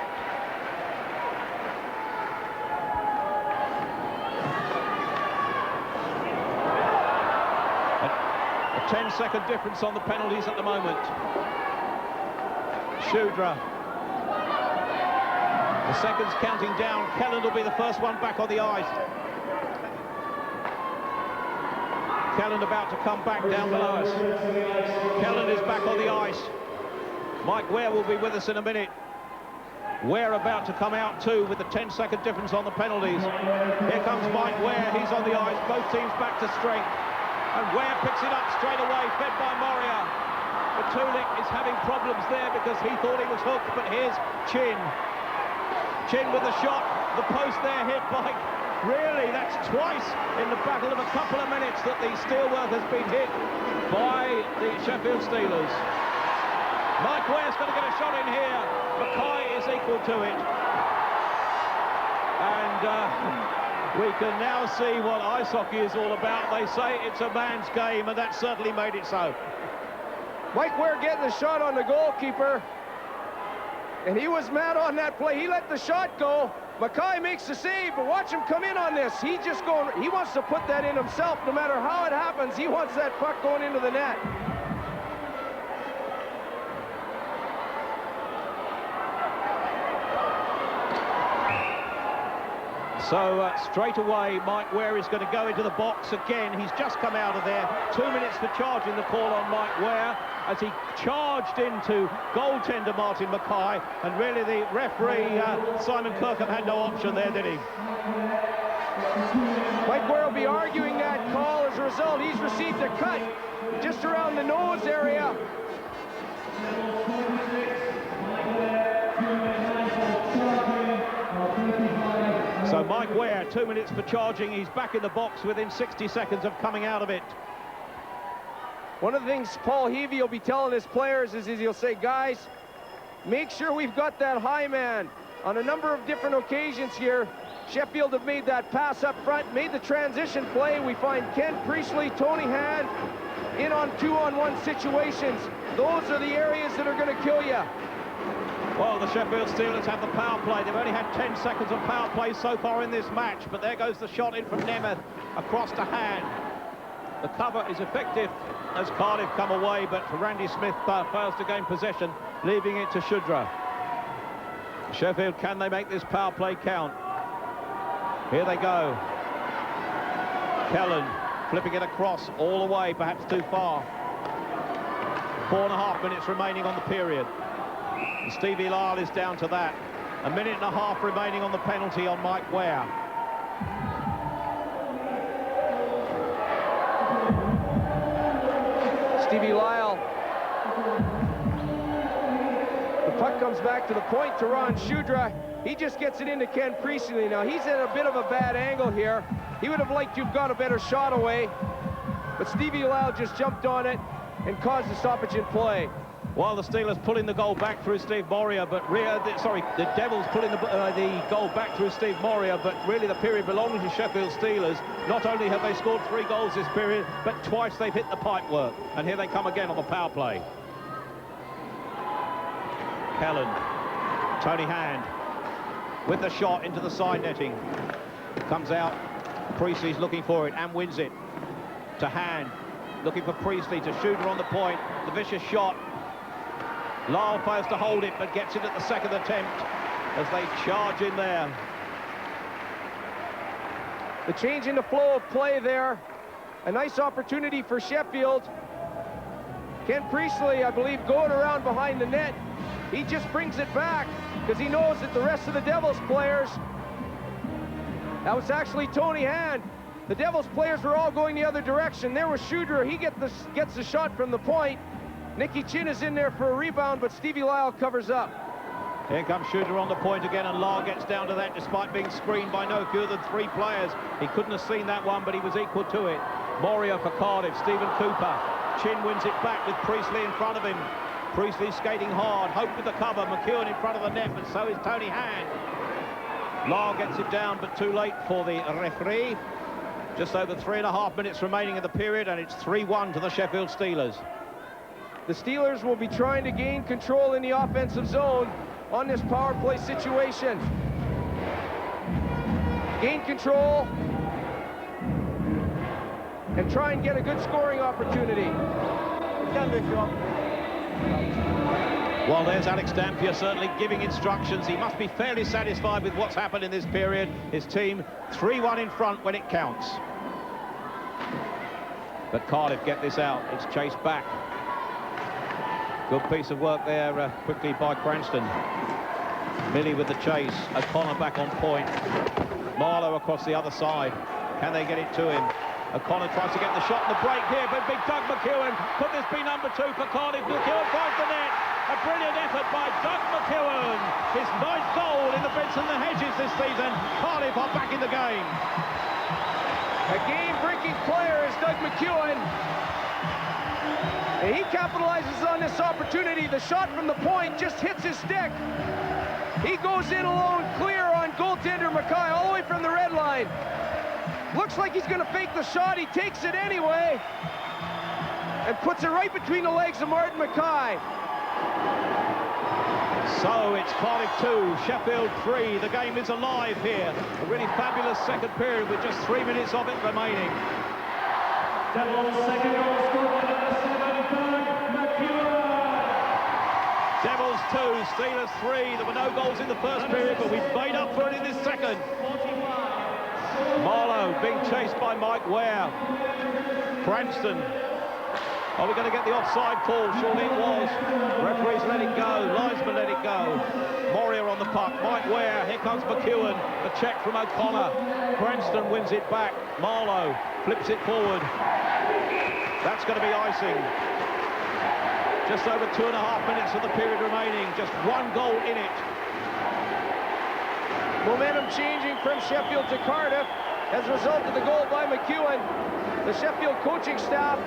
A 10-second difference on the penalties at the moment. Shudra. The seconds counting down. Kellen will be the first one back on the ice. Kellen about to come back down below us. Kellen is back on the ice. Mike Ware will be with us in a minute. Ware about to come out too with the 10-second difference on the penalties. Here comes Mike Ware, he's on the ice. Both teams back to strength. And Ware picks it up straight away, fed by Moria. Matulik is having problems there because he thought he was hooked, but here's Chin. Chin with the shot, the post there hit by... Really, that's twice in the battle of a couple of minutes that the steelwork has been hit by the Sheffield Steelers. Mike Ware's going to get a shot in here. Mackay is equal to it. And we can now see what ice hockey is all about. They say it's a man's game, and that certainly made it so. Mike Ware getting the shot on the goalkeeper. And he was mad on that play. He let the shot go. Mackay makes the save, but watch him come in on this. He wants to put that in himself. No matter how it happens, he wants that puck going into the net. So straight away, Mike Ware is going to go into the box again. He's just come out of there. 2 minutes for charging the call on Mike Ware as he charged into goaltender Martin Mackay. And really the referee, Simon Kirkham, had no option there, did he? Mike Ware will be arguing that call. As a result, he's received a cut just around the nose area. So Mike Ware, 2 minutes for charging. He's back in the box within 60 seconds of coming out of it. One of the things Paul Heavey will be telling his players is he'll say, guys, make sure we've got that high man. On a number of different occasions here, Sheffield have made that pass up front, made the transition play. We find Ken Priestley, Tony Hand in on 2-on-1 situations. Those are the areas that are going to kill you. Well, the Sheffield Steelers have the power play. They've only had 10 seconds of power play so far in this match, but there goes the shot in from Nemeth across to Hand. The cover is effective as Cardiff come away, but Randy Smith fails to gain possession, leaving it to Shudra. Sheffield, can they make this power play count? Here they go. Kellen flipping it across all the way, perhaps too far. 4.5 minutes remaining on the period. And Stevie Lyle is down to that. 1.5 minutes remaining on the penalty on Mike Ware. Stevie Lyle. The puck comes back to the point to Ron Shudra. He just gets it into Ken Priestley. Now he's at a bit of a bad angle here. He would have liked to have got a better shot away, but Stevie Lyle just jumped on it and caused the stoppage in play. While the Steelers pulling the goal back through Steve Moria, but the Devils pulling the goal back through Steve Moria, but really the period belonging to Sheffield Steelers. Not only have they scored 3 goals this period, but twice they've hit the pipe work. And here they come again on the power play. Kellen, Tony Hand with the shot into the side netting. Comes out, Priestley's looking for it and wins it. To Hand, looking for Priestley to shoot her on the point. The vicious shot. Lyle fails to hold it, but gets it at the second attempt as they charge in there. The change in the flow of play there. A nice opportunity for Sheffield. Ken Priestley, I believe, going around behind the net. He just brings it back because he knows that the rest of the Devils players, that was actually Tony Hand. The Devils players were all going the other direction. There was Shudra. He gets the shot from the point. Nicky Chin is in there for a rebound, but Stevie Lyle covers up. Here comes Shudra on the point again, and Lyle gets down to that despite being screened by no fewer than 3 players. He couldn't have seen that one, but he was equal to it. Moria for Cardiff, Stephen Cooper. Chin wins it back with Priestley in front of him. Priestley skating hard, Hope with the cover, McEwen in front of the net, but so is Tony Hand. Lyle gets it down, but too late for the referee. Just over 3.5 minutes remaining in the period, and it's 3-1 to the Sheffield Steelers. The Steelers will be trying to gain control in the offensive zone on this power play situation. Gain control and try and get a good scoring opportunity. Well, there's Alex Dampier certainly giving instructions. He must be fairly satisfied with what's happened in this period. His team 3-1 in front when it counts. But Cardiff get this out. It's chased back. Good piece of work there quickly by Cranston. Millie with the chase. O'Connor back on point. Marlowe across the other side. Can they get it to him? O'Connor tries to get the shot and the break here, but big Doug McEwen. Could this be number 2 for Cardiff? McEwen finds the net. A brilliant effort by Doug McEwen. His 9th goal in the Benson and the Hedges this season. Cardiff are back in the game. A game-breaking player is Doug McEwen. And he capitalizes on this opportunity. The shot from the point just hits his stick. He goes in alone, clear on goaltender Mackay, all the way from the red line. Looks like he's going to fake the shot. He takes it anyway and puts it right between the legs of Martin Mackay. So it's Cardiff 2, Sheffield 3. The game is alive here. A really fabulous second period with just 3 minutes of it remaining. Devils' second goal scored by number 7, McEwen. Devils 2, Steelers 3. There were no goals in the first period, but we've made up for it in this second. Marlowe being chased by Mike Ware. Cranston. Are we going to get the offside call? Surely it was. Referees let it go. Linesman let it go. Moria on the puck. Mike Ware. Here comes McEwen. A check from O'Connor. Cranston wins it back. Marlowe flips it forward. That's going to be icing. Just over 2.5 minutes of the period remaining. Just 1 goal in it. Momentum changing from Sheffield to Cardiff as a result of the goal by McEwen. The Sheffield coaching staff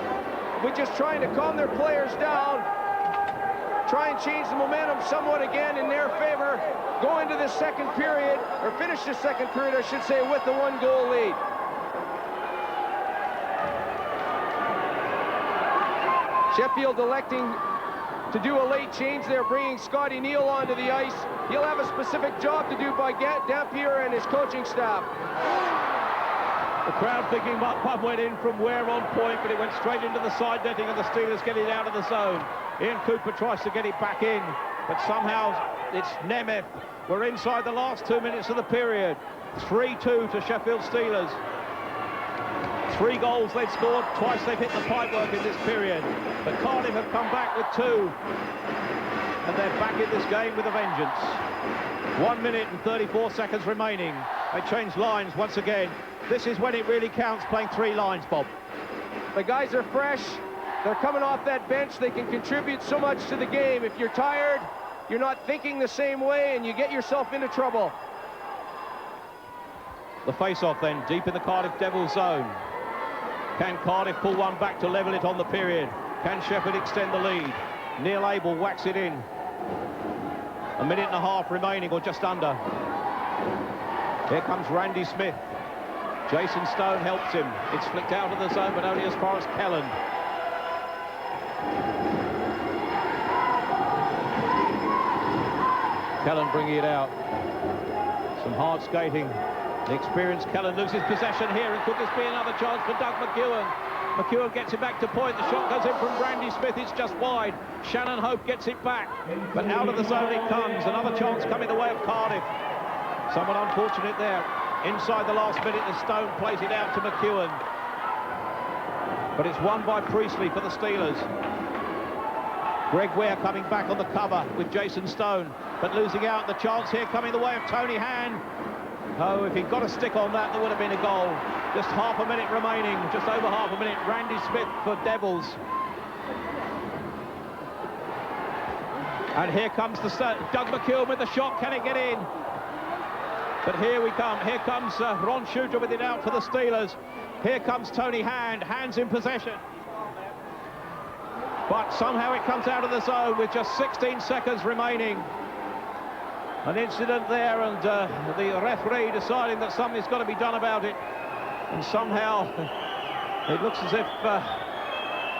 were just trying to calm their players down, try and change the momentum somewhat again in their favor, go into the second period, or finish the second period, I should say, with the 1-goal lead. Sheffield electing to do a late change there, bringing Scotty Neal onto the ice. He'll have a specific job to do by Dampier and his coaching staff. The crowd thinking one went in from Ware on point, but it went straight into the side netting, and the Steelers get it out of the zone. Ian Cooper tries to get it back in, but somehow it's Nemeth. We're inside the last 2 minutes of the period. 3-2 to Sheffield Steelers. 3 goals they've scored, twice they've hit the pipework in this period. But Cardiff have come back with 2, and they're back in this game with a vengeance. 1 minute and 34 seconds remaining. They change lines once again. This is when it really counts, playing 3 lines, Bob. The guys are fresh. They're coming off that bench. They can contribute so much to the game. If you're tired, you're not thinking the same way, and you get yourself into trouble. The face-off then, deep in the Cardiff Devils zone. Can Cardiff pull one back to level it on the period? Can Sheffield extend the lead? Neil Abel whacks it in. 1.5 minutes remaining, or just under. Here comes Randy Smith. Jason Stone helps him. It's flicked out of the zone, but only as far as Kellan. Kellan bringing it out. Some hard skating. The experienced Kellan loses possession here, and could this be another chance for Doug McEwen? McEwen gets it back to point. The shot goes in from Randy Smith. It's just wide. Shannon Hope gets it back, but out of the zone it comes. Another chance coming the way of Cardiff. Somewhat unfortunate there. Inside the last minute, the Stone plays it out to McEwen. But it's won by Priestley for the Steelers. Greg Ware coming back on the cover with Jason Stone, but losing out. The chance here coming the way of Tony Hand. Oh, if he'd got a stick on that, there would have been a goal. Just half a minute remaining, just over half a minute. Randy Smith for Devils. And here comes Doug McEwen with the shot. Can it get in? But here we come. Here comes Ron Shooter with it out for the Steelers. Here comes Tony Hand. Hand's in possession. But somehow it comes out of the zone with just 16 seconds remaining. An incident there, and the referee deciding that something's got to be done about it. And somehow it looks as if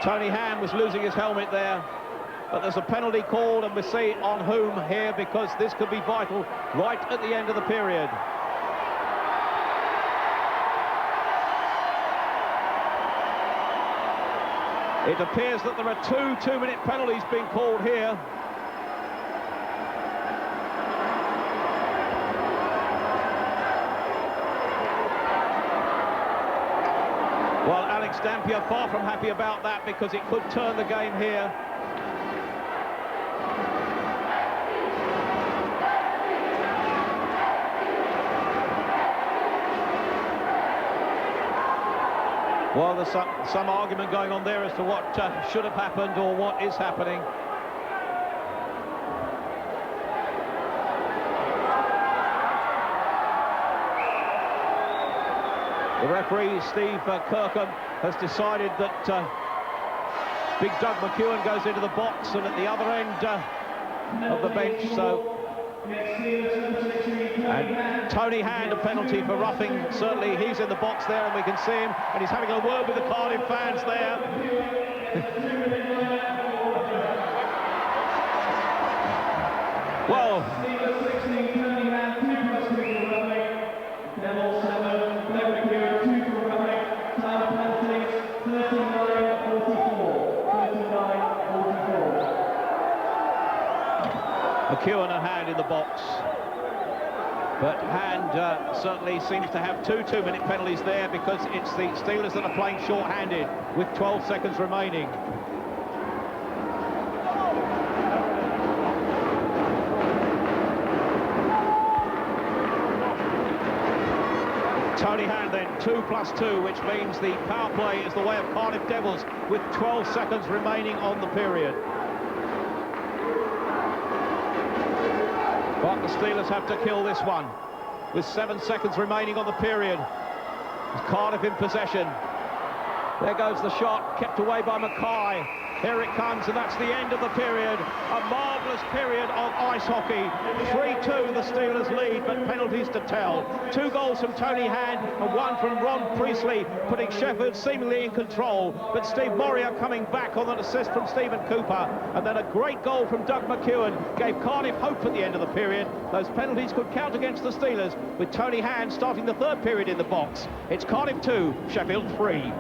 Tony Hand was losing his helmet there. But there's a penalty called, and we see on whom here, because this could be vital right at the end of the period. It appears that there are 2 2-minute penalties being called here. Well, Alex Dampier far from happy about that, because it could turn the game here. Well, there's some argument going on there as to what should have happened or what is happening. The referee, Steve Kirkham, has decided that big Doug McEwen goes into the box and at the other end of the bench, so... And Tony Hand, a penalty for roughing. Certainly he's in the box there and we can see him, and he's having a word with the Cardiff fans there. Well, McEwen and Hand in the box, but Hand certainly seems to have two 2-minute penalties there, because it's the Steelers that are playing short-handed with 12 seconds remaining. Tony Hand then, 2+2, which means the power play is the way of Cardiff Devils with 12 seconds remaining on the period. But the Steelers have to kill this one with 7 seconds remaining on the period. Cardiff in possession. There goes the shot, kept away by Mackay. Here it comes, and that's the end of the period. A marvellous period of ice hockey. 3-2 the Steelers lead, but penalties to tell. 2 goals from Tony Hand and 1 from Ron Priestley, putting Sheffield seemingly in control. But Steve Moria coming back on an assist from Stephen Cooper. And then a great goal from Doug McEwen gave Cardiff hope at the end of the period. Those penalties could count against the Steelers, with Tony Hand starting the 3rd period in the box. It's Cardiff 2, Sheffield 3.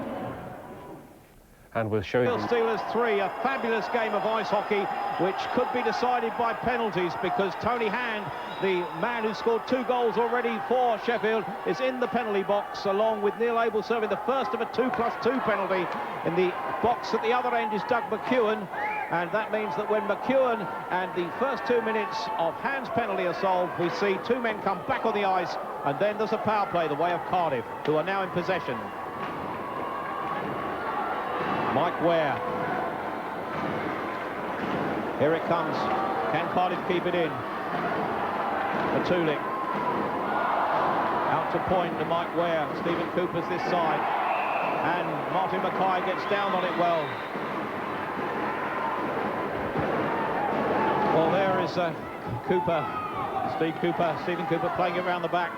And we'll show you Steelers 3, a fabulous game of ice hockey, which could be decided by penalties, because Tony Hand, the man who scored 2 goals already for Sheffield, is in the penalty box, along with Neil Abel serving the first of a 2+2 penalty. In the box at the other end is Doug McEwen, and that means that when McEwen and the first 2 minutes of Hand's penalty are solved, we see 2 men come back on the ice, and then there's a power play the way of Cardiff, who are now in possession. Mike Ware. Here it comes. Can Cardiff keep it in? Matulik. Out to point to Mike Ware. Stephen Cooper's this side. And Martin Mackay gets down on it well. Well, there is Cooper. Stephen Cooper playing it around the back.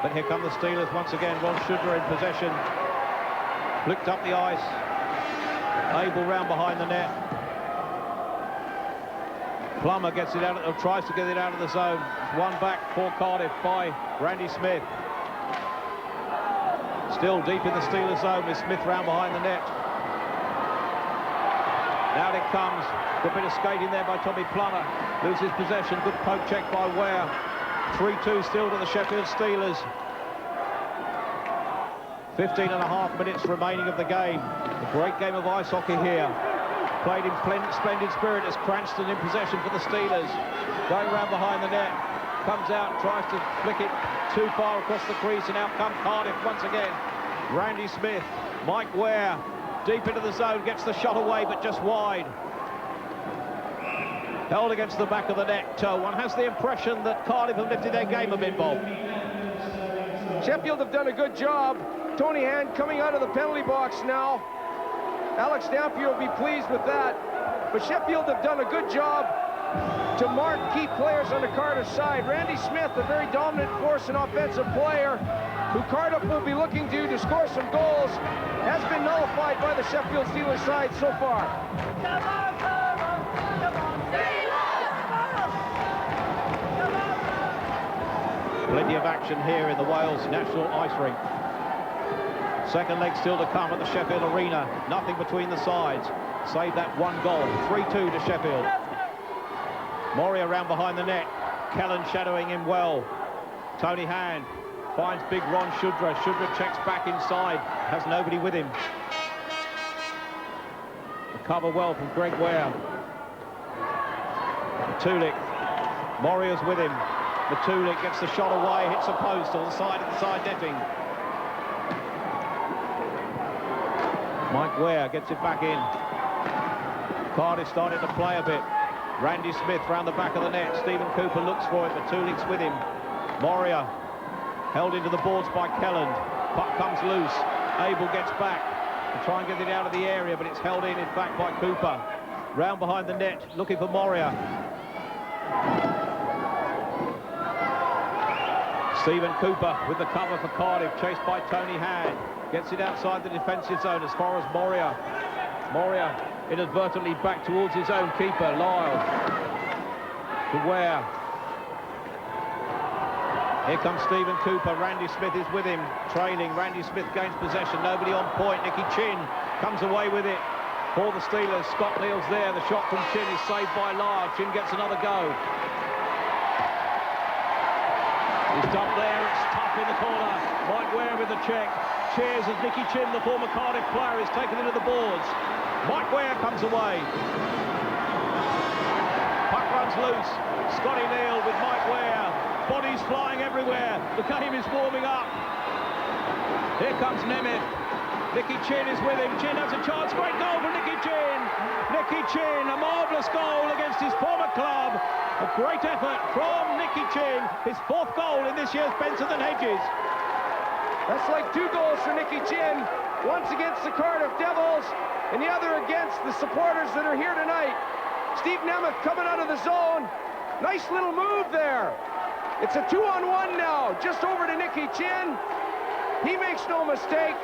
But here come the Steelers once again. Ron Shudra in possession. Flicked up the ice. Abel round behind the net. Plummer gets it out, or tries to get it out of the zone. One back for Cardiff by Randy Smith. Still deep in the Steelers zone with Smith round behind the net. Now it comes. Good bit of skating there by Tommy Plummer. Loses possession. Good poke check by Ware. 3-2 still to the Sheffield Steelers. 15.5 minutes remaining of the game. A great game of ice hockey here. Played in splendid spirit as Cranston in possession for the Steelers. Going round behind the net. Comes out, tries to flick it too far across the crease, and out come Cardiff once again. Randy Smith, Mike Ware, deep into the zone, gets the shot away, but just wide. Held against the back of the net. One has the impression that Cardiff have lifted their game a bit, Bob. Sheffield have done a good job. Tony Hand coming out of the penalty box now. Alex Dampier will be pleased with that. But Sheffield have done a good job to mark key players on the Cardiff side. Randy Smith, a very dominant force and offensive player, who Cardiff will be looking to score some goals, has been nullified by the Sheffield Steelers side so far. Plenty of action here in the Wales National Ice Rink. Second leg still to come at the Sheffield Arena. Nothing between the sides. Save that 1 goal. 3-2 to Sheffield. Moria around behind the net. Kellen shadowing him well. Tony Hand finds big Ron Shudra. Shudra checks back inside. Has nobody with him. Recover well from Greg Ware. Matulik. Moria's with him. Matulik gets the shot away. Hits a post on the side of the side netting. Mike Ware gets it back in. Cardiff started to play a bit. Randy Smith round the back of the net. Stephen Cooper looks for it, but Tulik's with him. Moria held into the boards by Kelland. Puck comes loose. Abel gets back to try and get it out of the area, but it's held in fact, by Cooper. Round behind the net, looking for Moria. Stephen Cooper with the cover for Cardiff, chased by Tony Hand. Gets it outside the defensive zone as far as Moria. Moria inadvertently back towards his own keeper, Lyle. To Ware. Here comes Stephen Cooper. Randy Smith is with him, trailing. Randy Smith gains possession. Nobody on point. Nicky Chin comes away with it for the Steelers. Scott Neal's there. The shot from Chin is saved by Lyle. Chin gets another go. He's dumped there. It's tough in the corner. Mike Ware with the check. Cheers as Nicky Chin, the former Cardiff player, is taken into the boards. Mike Ware comes away. Puck runs loose. Scotty Neal with Mike Ware. Bodies flying everywhere. The game is warming up. Here comes Nemeth. Nicky Chin is with him. Chin has a chance. Great goal for Nicky Chin. Nicky Chin, a marvellous goal against his former club. A great effort from Nicky Chin. His 4th goal in this year's Benson and Hedges. That's like 2 goals for Nicky Chin. Once against the Cardiff Devils, and the other against the supporters that are here tonight. Steve Nemeth coming out of the zone. Nice little move there. It's a 2-on-1 now, just over to Nicky Chin. He makes no mistake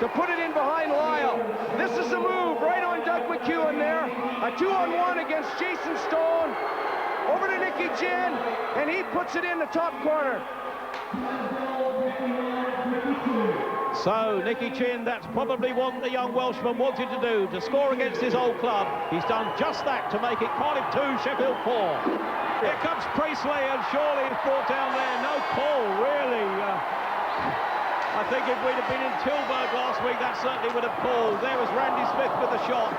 to put it in behind Lyle. This is a move right on Doug McEwen there. A 2-on-1 against Jason Stone. Over to Nicky Chin, and he puts it in the top corner. So, Nicky Chin, that's probably what the young Welshman wanted to do, to score against his old club. He's done just that to make it Cardiff 2, Sheffield 4. Here comes Priestley, and surely it's brought down there. No call, really. I think if we'd have been in Tilburg last week, that certainly would have called. There was Randy Smith with the shot.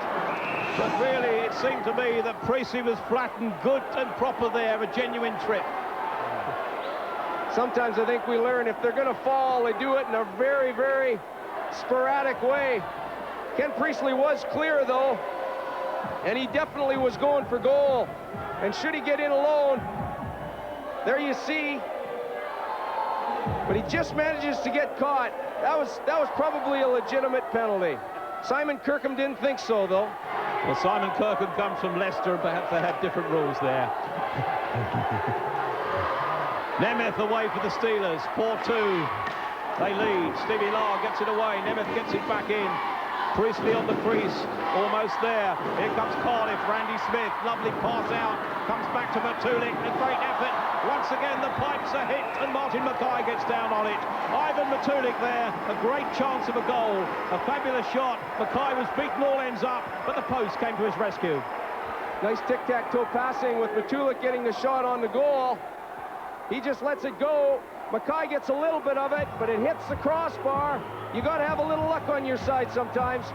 But really, it seemed to me that Priestley was flat and good and proper there, a genuine trip. Sometimes I think we learn if they're going to fall, they do it in a very, very sporadic way. Ken Priestley was clear, though, and he definitely was going for goal. And should he get in alone, there you see. But he just manages to get caught. That was probably a legitimate penalty. Simon Kirkham didn't think so, though. Well, Simon Kirkham comes from Leicester, and perhaps they have different rules there. Nemeth away for the Steelers, 4-2. They lead. Stevie Lahr gets it away. Nemeth gets it back in. Priestley on the crease, almost there. Here comes Cardiff. Randy Smith, lovely pass out. Comes back to Matulik, a great effort. Once again, the pipes are hit, and Martin Mackay gets down on it. Ivan Matulik there, a great chance of a goal. A fabulous shot. Mackay was beaten all ends up, but the post came to his rescue. Nice tic-tac-toe passing with Matulik getting the shot on the goal. He just lets it go. Mackay gets a little bit of it, but it hits the crossbar. You got to have a little luck on your side sometimes.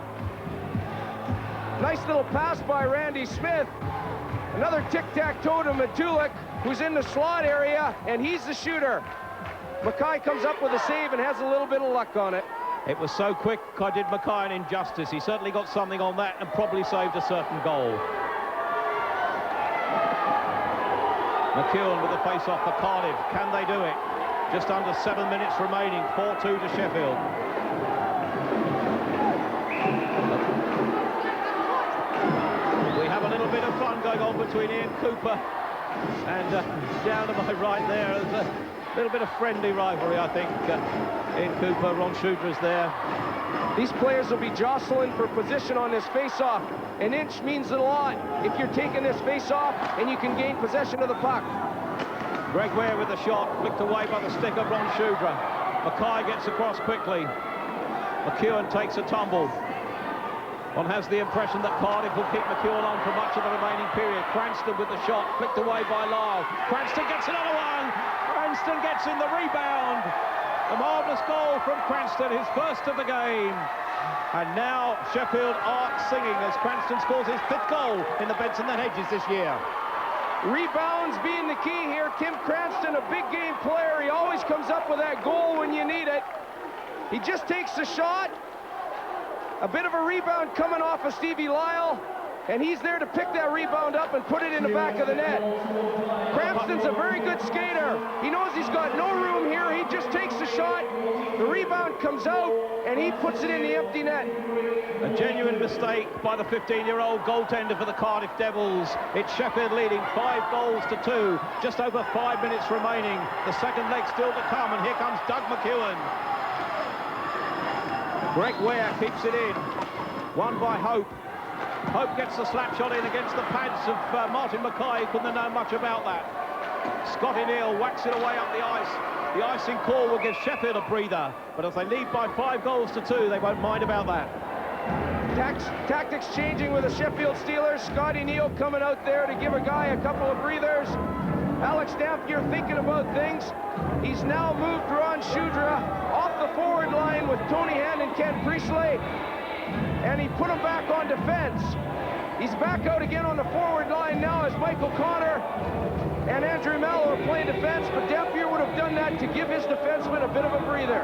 Nice little pass by Randy Smith. Another tic-tac-toe to Matulik, who's in the slot area, and he's the shooter. Mackay comes up with a save and has a little bit of luck on it. It was so quick, I did Mackay an injustice. He certainly got something on that and probably saved a certain goal. McEwen with the face-off for Cardiff. Can they do it? Just under 7 minutes remaining. 4-2 to Sheffield. We have a little bit of fun going on between Ian Cooper and down to my right there. There's a little bit of friendly rivalry, I think. Ian Cooper, Ron Shudra is there. These players will be jostling for position on this face-off. An inch means a lot if you're taking this face-off and you can gain possession of the puck. Greg Ware with the shot, flicked away by the stick of Ron Shudra. Mackay gets across quickly. McEwen takes a tumble. One has the impression that Cardiff will keep McEwen on for much of the remaining period. Cranston with the shot, flicked away by Lyle. Cranston gets another one. Cranston gets in the rebound. A marvellous goal from Cranston, his first of the game. And now Sheffield are singing as Cranston scores his 5th goal in the Benson and Hedges this year. Rebounds being the key here. Kim Cranston, a big game player. He always comes up with that goal when you need it. He just takes the shot, A bit of a rebound coming off of Stevie Lyle, and he's there to pick that rebound up and put it in the back of the net. Cranston's a very good skater. He knows he's got no room here. He just takes the shot. The rebound comes out, and he puts it in the empty net. A genuine mistake by the 15-year-old goaltender for the Cardiff Devils. It's Sheffield leading 5 goals to 2. Just over 5 minutes remaining. The second leg still to come, and here comes Doug McEwen. Greg Ware keeps it in. Won by Hope. Hope gets the slap shot in against the pads of Martin Mackay. Couldn't have known much about that. Scotty Neal whacks it away up the ice. The icing call will give Sheffield a breather, but if they lead by 5 goals to 2, they won't mind about that. Tactics changing with the Sheffield Steelers. Scotty Neal coming out there to give a guy a couple of breathers. Alex Dampier thinking about things. He's now moved Ron Shudra off the forward line with Tony Hand and Ken Priestley, and he put him back on defense. He's back out again on the forward line now as Michael Connor and Andrew Mello are playing defense, but Dampier would have done that to give his defenseman a bit of a breather.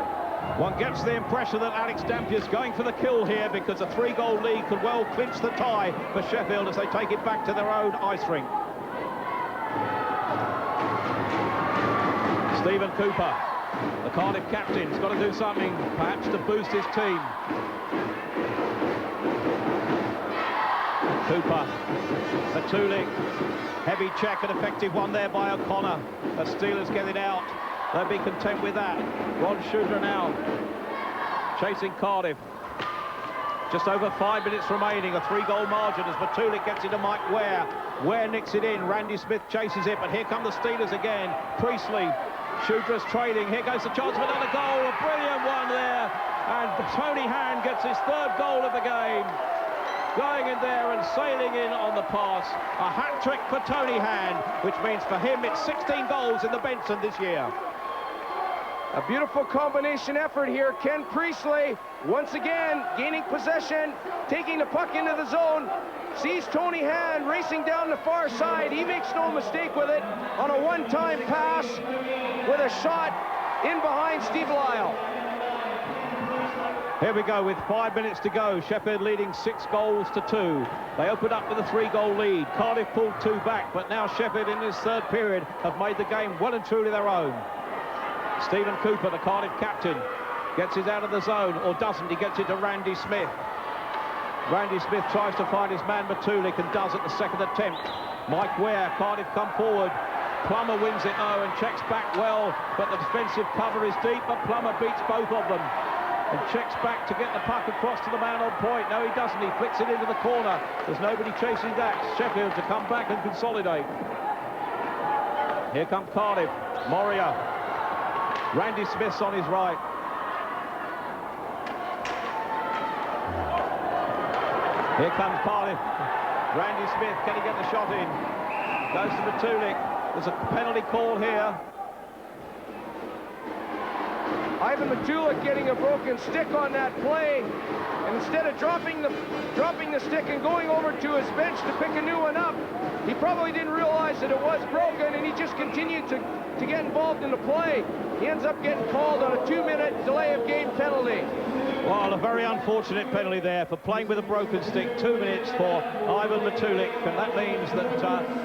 One gets the impression that Alex Dampier's going for the kill here, because a 3-goal lead could well clinch the tie for Sheffield as they take it back to their own ice rink. Stephen Cooper, the Cardiff captain, has got to do something perhaps to boost his team. Cooper, Matulik, heavy check, an effective one there by O'Connor. The Steelers get it out. They'll be content with that. Ron Shudra now chasing Cardiff. Just over 5 minutes remaining, a 3-goal margin as Matulik gets into Mike Ware. Ware nicks it in, Randy Smith chases it, but here come the Steelers again. Priestley, Shudra's trailing, here goes the chance of another goal, a brilliant one there, and Tony Hand gets his 3rd goal of the game. Going in there and sailing in on the pass. A hat-trick for Tony Hand, which means for him it's 16 goals in the Benson this year. A beautiful combination effort here. Ken Priestley, once again, gaining possession, taking the puck into the zone, sees Tony Hand racing down the far side. He makes no mistake with it on a one-time pass with a shot in behind Steve Lyle. Here we go with 5 minutes to go. Sheffield leading 6 goals to 2. They opened up with a 3-goal lead. Cardiff pulled 2 back, but now Sheffield in this 3rd period have made the game well and truly their own. Stephen Cooper, the Cardiff captain, gets it out of the zone, or doesn't. He gets it to Randy Smith. Randy Smith tries to find his man Matulik and does at the 2nd attempt. Mike Ware, Cardiff come forward. Plummer wins it and checks back well, but the defensive cover is deep, but Plummer beats both of them and checks back to get the puck across to the man on point. No, he doesn't. He flicks it into the corner. There's nobody chasing that. Sheffield to come back and consolidate. Here come Cardiff. Moria. Randy Smith's on his right. Here comes Cardiff. Randy Smith, can he get the shot in? Goes to Matulik. There's a penalty call here. Ivan Matulik getting a broken stick on that play, and instead of dropping the stick and going over to his bench to pick a new one up, he probably didn't realize that it was broken, and he just continued to get involved in the play. He ends up getting called on a 2-minute delay of game penalty. Well, a very unfortunate penalty there for playing with a broken stick. 2 minutes for Ivan Matulik, and that means that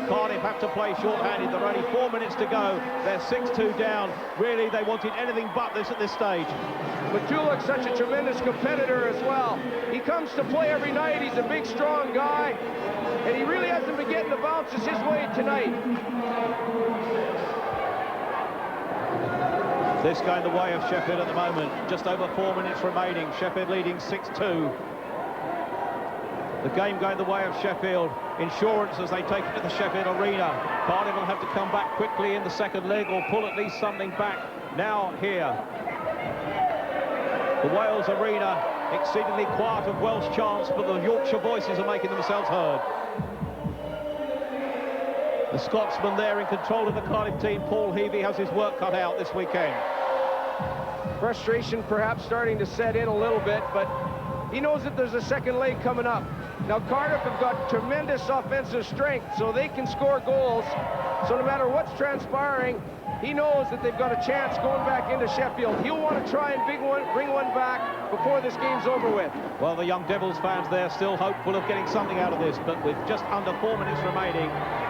Cardiff have to play short-handed. There are only 4 minutes to go. They're 6-2 down. Really, they wanted anything but this at this stage. Matulik's such a tremendous competitor as well. He comes to play every night. He's a big, strong guy, and he really hasn't been getting the bounces his way tonight. This going the way of Sheffield at the moment. Just over 4 minutes remaining. Sheffield leading 6-2. The game going the way of Sheffield. Insurance as they take it to the Sheffield Arena. Cardiff will have to come back quickly in the second leg or pull at least something back now here. The Wales Arena, exceedingly quiet of Welsh chants, but the Yorkshire voices are making themselves heard. The Scotsman there in control of the Cardiff team, Paul Heavey, has his work cut out this weekend. Frustration perhaps starting to set in a little bit, but he knows that there's a second leg coming up. Now Cardiff have got tremendous offensive strength, so they can score goals. So no matter what's transpiring, he knows that they've got a chance going back into Sheffield. He'll want to try and bring one back before this game's over with. Well, the young Devils fans there still hopeful of getting something out of this, but with just under 4 minutes remaining,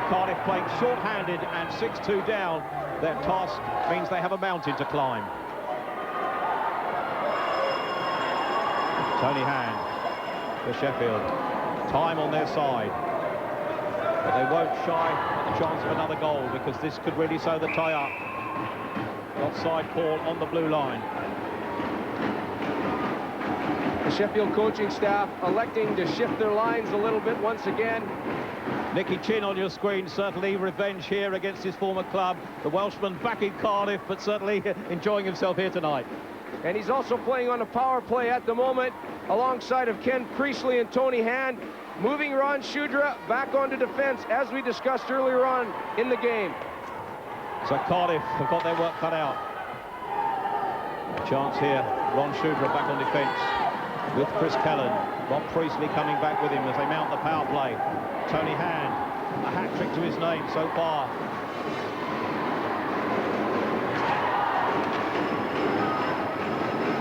Cardiff playing short-handed and 6-2 down. Their task means they have a mountain to climb. Tony Hand for Sheffield. Time on their side. But they won't shy at the chance of another goal, because this could really sew the tie up. Offside call on the blue line. The Sheffield coaching staff electing to shift their lines a little bit once again. Nicky Chin on your screen, certainly revenge here against his former club. The Welshman back in Cardiff, but certainly enjoying himself here tonight. And he's also playing on a power play at the moment, alongside of Ken Priestley and Tony Hand, moving Ron Shudra back onto defense, as we discussed earlier on in the game. So Cardiff have got their work cut out. A chance here, Ron Shudra back on defense with Chris Kellan. Ron Priestley coming back with him as they mount the power play. Tony Hand, a hat-trick to his name so far.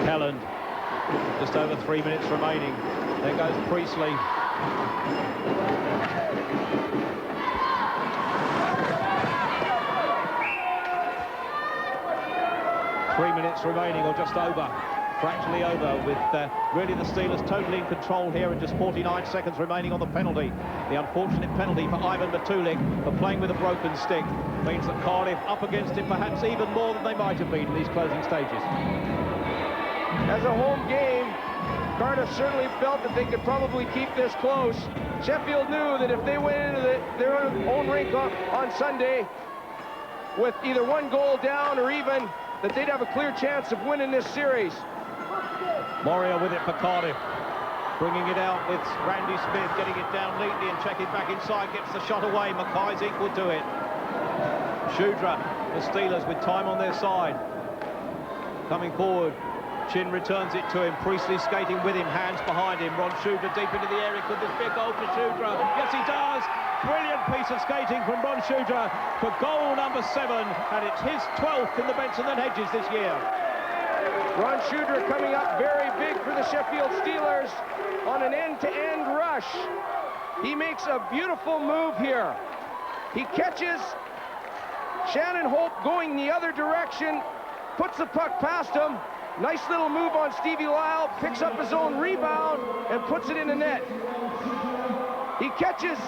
Kellan, just over 3 minutes remaining. There goes Priestley. 3 minutes remaining, or just over, fractionally over, with really the Steelers totally in control here, and just 49 seconds remaining on the penalty. The unfortunate penalty for Ivan Matulik for playing with a broken stick means that Cardiff up against it perhaps even more than they might have been in these closing stages. As a home game, Cardiff certainly felt that they could probably keep this close. Sheffield knew that if they went into their own rink on Sunday with either one goal down or even, that they'd have a clear chance of winning this series. Moria with it for Cardiff, bringing it out with Randy Smith, getting it down neatly and checking back inside, gets the shot away. Mackay's equal to it. Shudra, the Steelers with time on their side. Coming forward, Chin returns it to him, Priestley skating with him, hands behind him. Ron Shudra deep into the area. Could this be a goal for Shudra? Yes, he does. Brilliant piece of skating from Ron Shudra for goal number 7, and it's his 12th in the Benson and Hedges this year. Ron Shudra coming up very big for the Sheffield Steelers on an end-to-end rush. He makes a beautiful move here. He catches Shannon Hope going the other direction, puts the puck past him. Nice little move on Stevie Lyle, picks up his own rebound and puts it in the net. He catches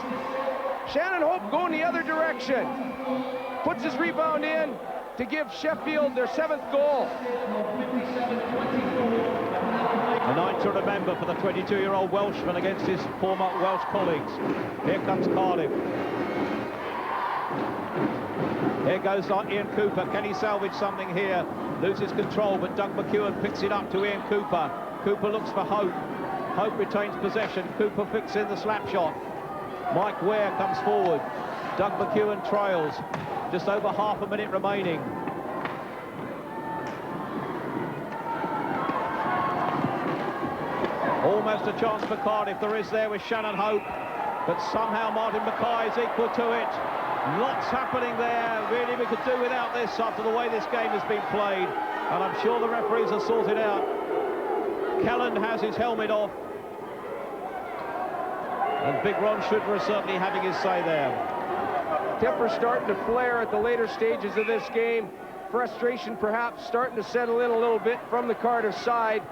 Shannon Hope going the other direction, puts his rebound in to give Sheffield their 7th goal. A night to remember for the 22-year-old Welshman against his former Welsh colleagues. Here comes Cardiff. Here goes Ian Cooper. Can he salvage something here? Loses control, but Doug McEwen picks it up to Ian Cooper. Cooper looks for Hope. Hope retains possession. Cooper fixes in the slap shot. Mike Ware comes forward. Doug McEwen trails. Just over half a minute remaining. Almost a chance for Cardiff. There is there with Shannon Hope, but somehow Martin Mackay is equal to it. Lots happening there. Really, we could do without this after the way this game has been played, and I'm sure the referees have sorted out. Kellan has his helmet off, and big Ron Shudra is certainly having his say there. Temper starting to flare at the later stages of this game. Frustration perhaps starting to settle in a little bit from the Cardiff side.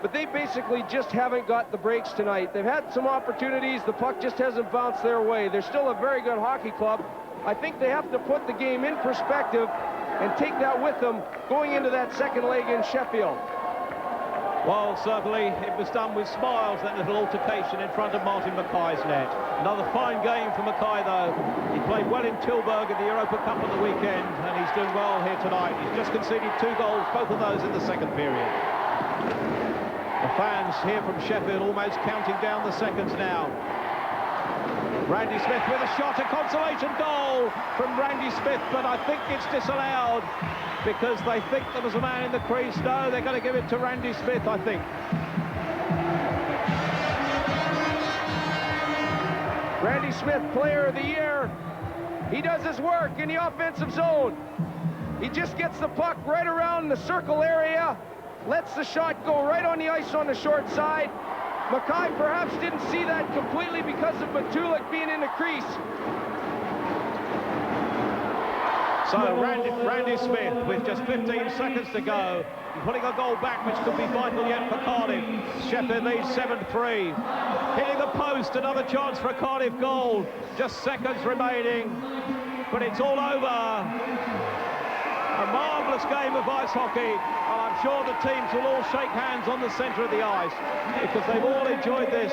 But they basically just haven't got the breaks tonight. They've had some opportunities. The puck just hasn't bounced their way. They're still a very good hockey club. I think they have to put the game in perspective and take that with them going into that second leg in Sheffield. Well, certainly it was done with smiles, that little altercation in front of Martin Mackay's net. Another fine game for Mackay, though. He played well in Tilburg in the Europa Cup on the weekend, and he's doing well here tonight. He's just conceded 2 goals, both of those in the second period. The fans here from Sheffield almost counting down the seconds now. Randy Smith with a shot, a consolation goal from Randy Smith, but I think it's disallowed because they think there was a man in the crease. No, they're going to give it to Randy Smith, I think. Randy Smith, player of the year. He does his work in the offensive zone. He just gets the puck right around the circle area, lets the shot go right on the ice on the short side. Mackay perhaps didn't see that completely because of Matulik being in the crease. So Randy Smith, with just 15 seconds to go, putting a goal back, which could be vital yet for Cardiff. Sheffield leads 7-3. Hitting the post, another chance for a Cardiff goal. Just seconds remaining, but it's all over. A marvellous game of ice hockey, and I'm sure the teams will all shake hands on the centre of the ice because they've all enjoyed this.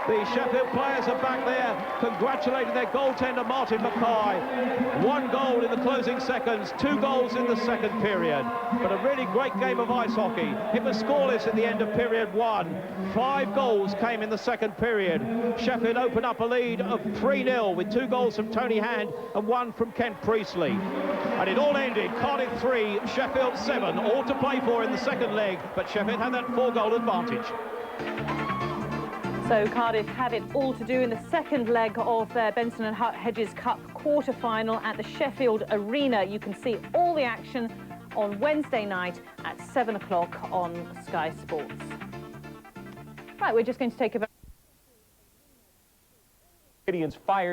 The Sheffield players are back there congratulating their goaltender Martin Mackay. 1 goal in the closing seconds, 2 goals in the second period. But a really great game of ice hockey. It was scoreless at the end of period 1. 5 goals came in the second period. Sheffield opened up a lead of 3-0 with 2 goals from Tony Hand and 1 from Kent Priestley. And it all ended, Cardiff 3, Sheffield 7, all to play for in the second leg, but Sheffield had that 4-goal advantage. So Cardiff have it all to do in the second leg of their Benson and Hedges Cup quarter-final at the Sheffield Arena. You can see all the action on Wednesday night at 7 o'clock on Sky Sports. Right, we're just going to take a... Canadians fired.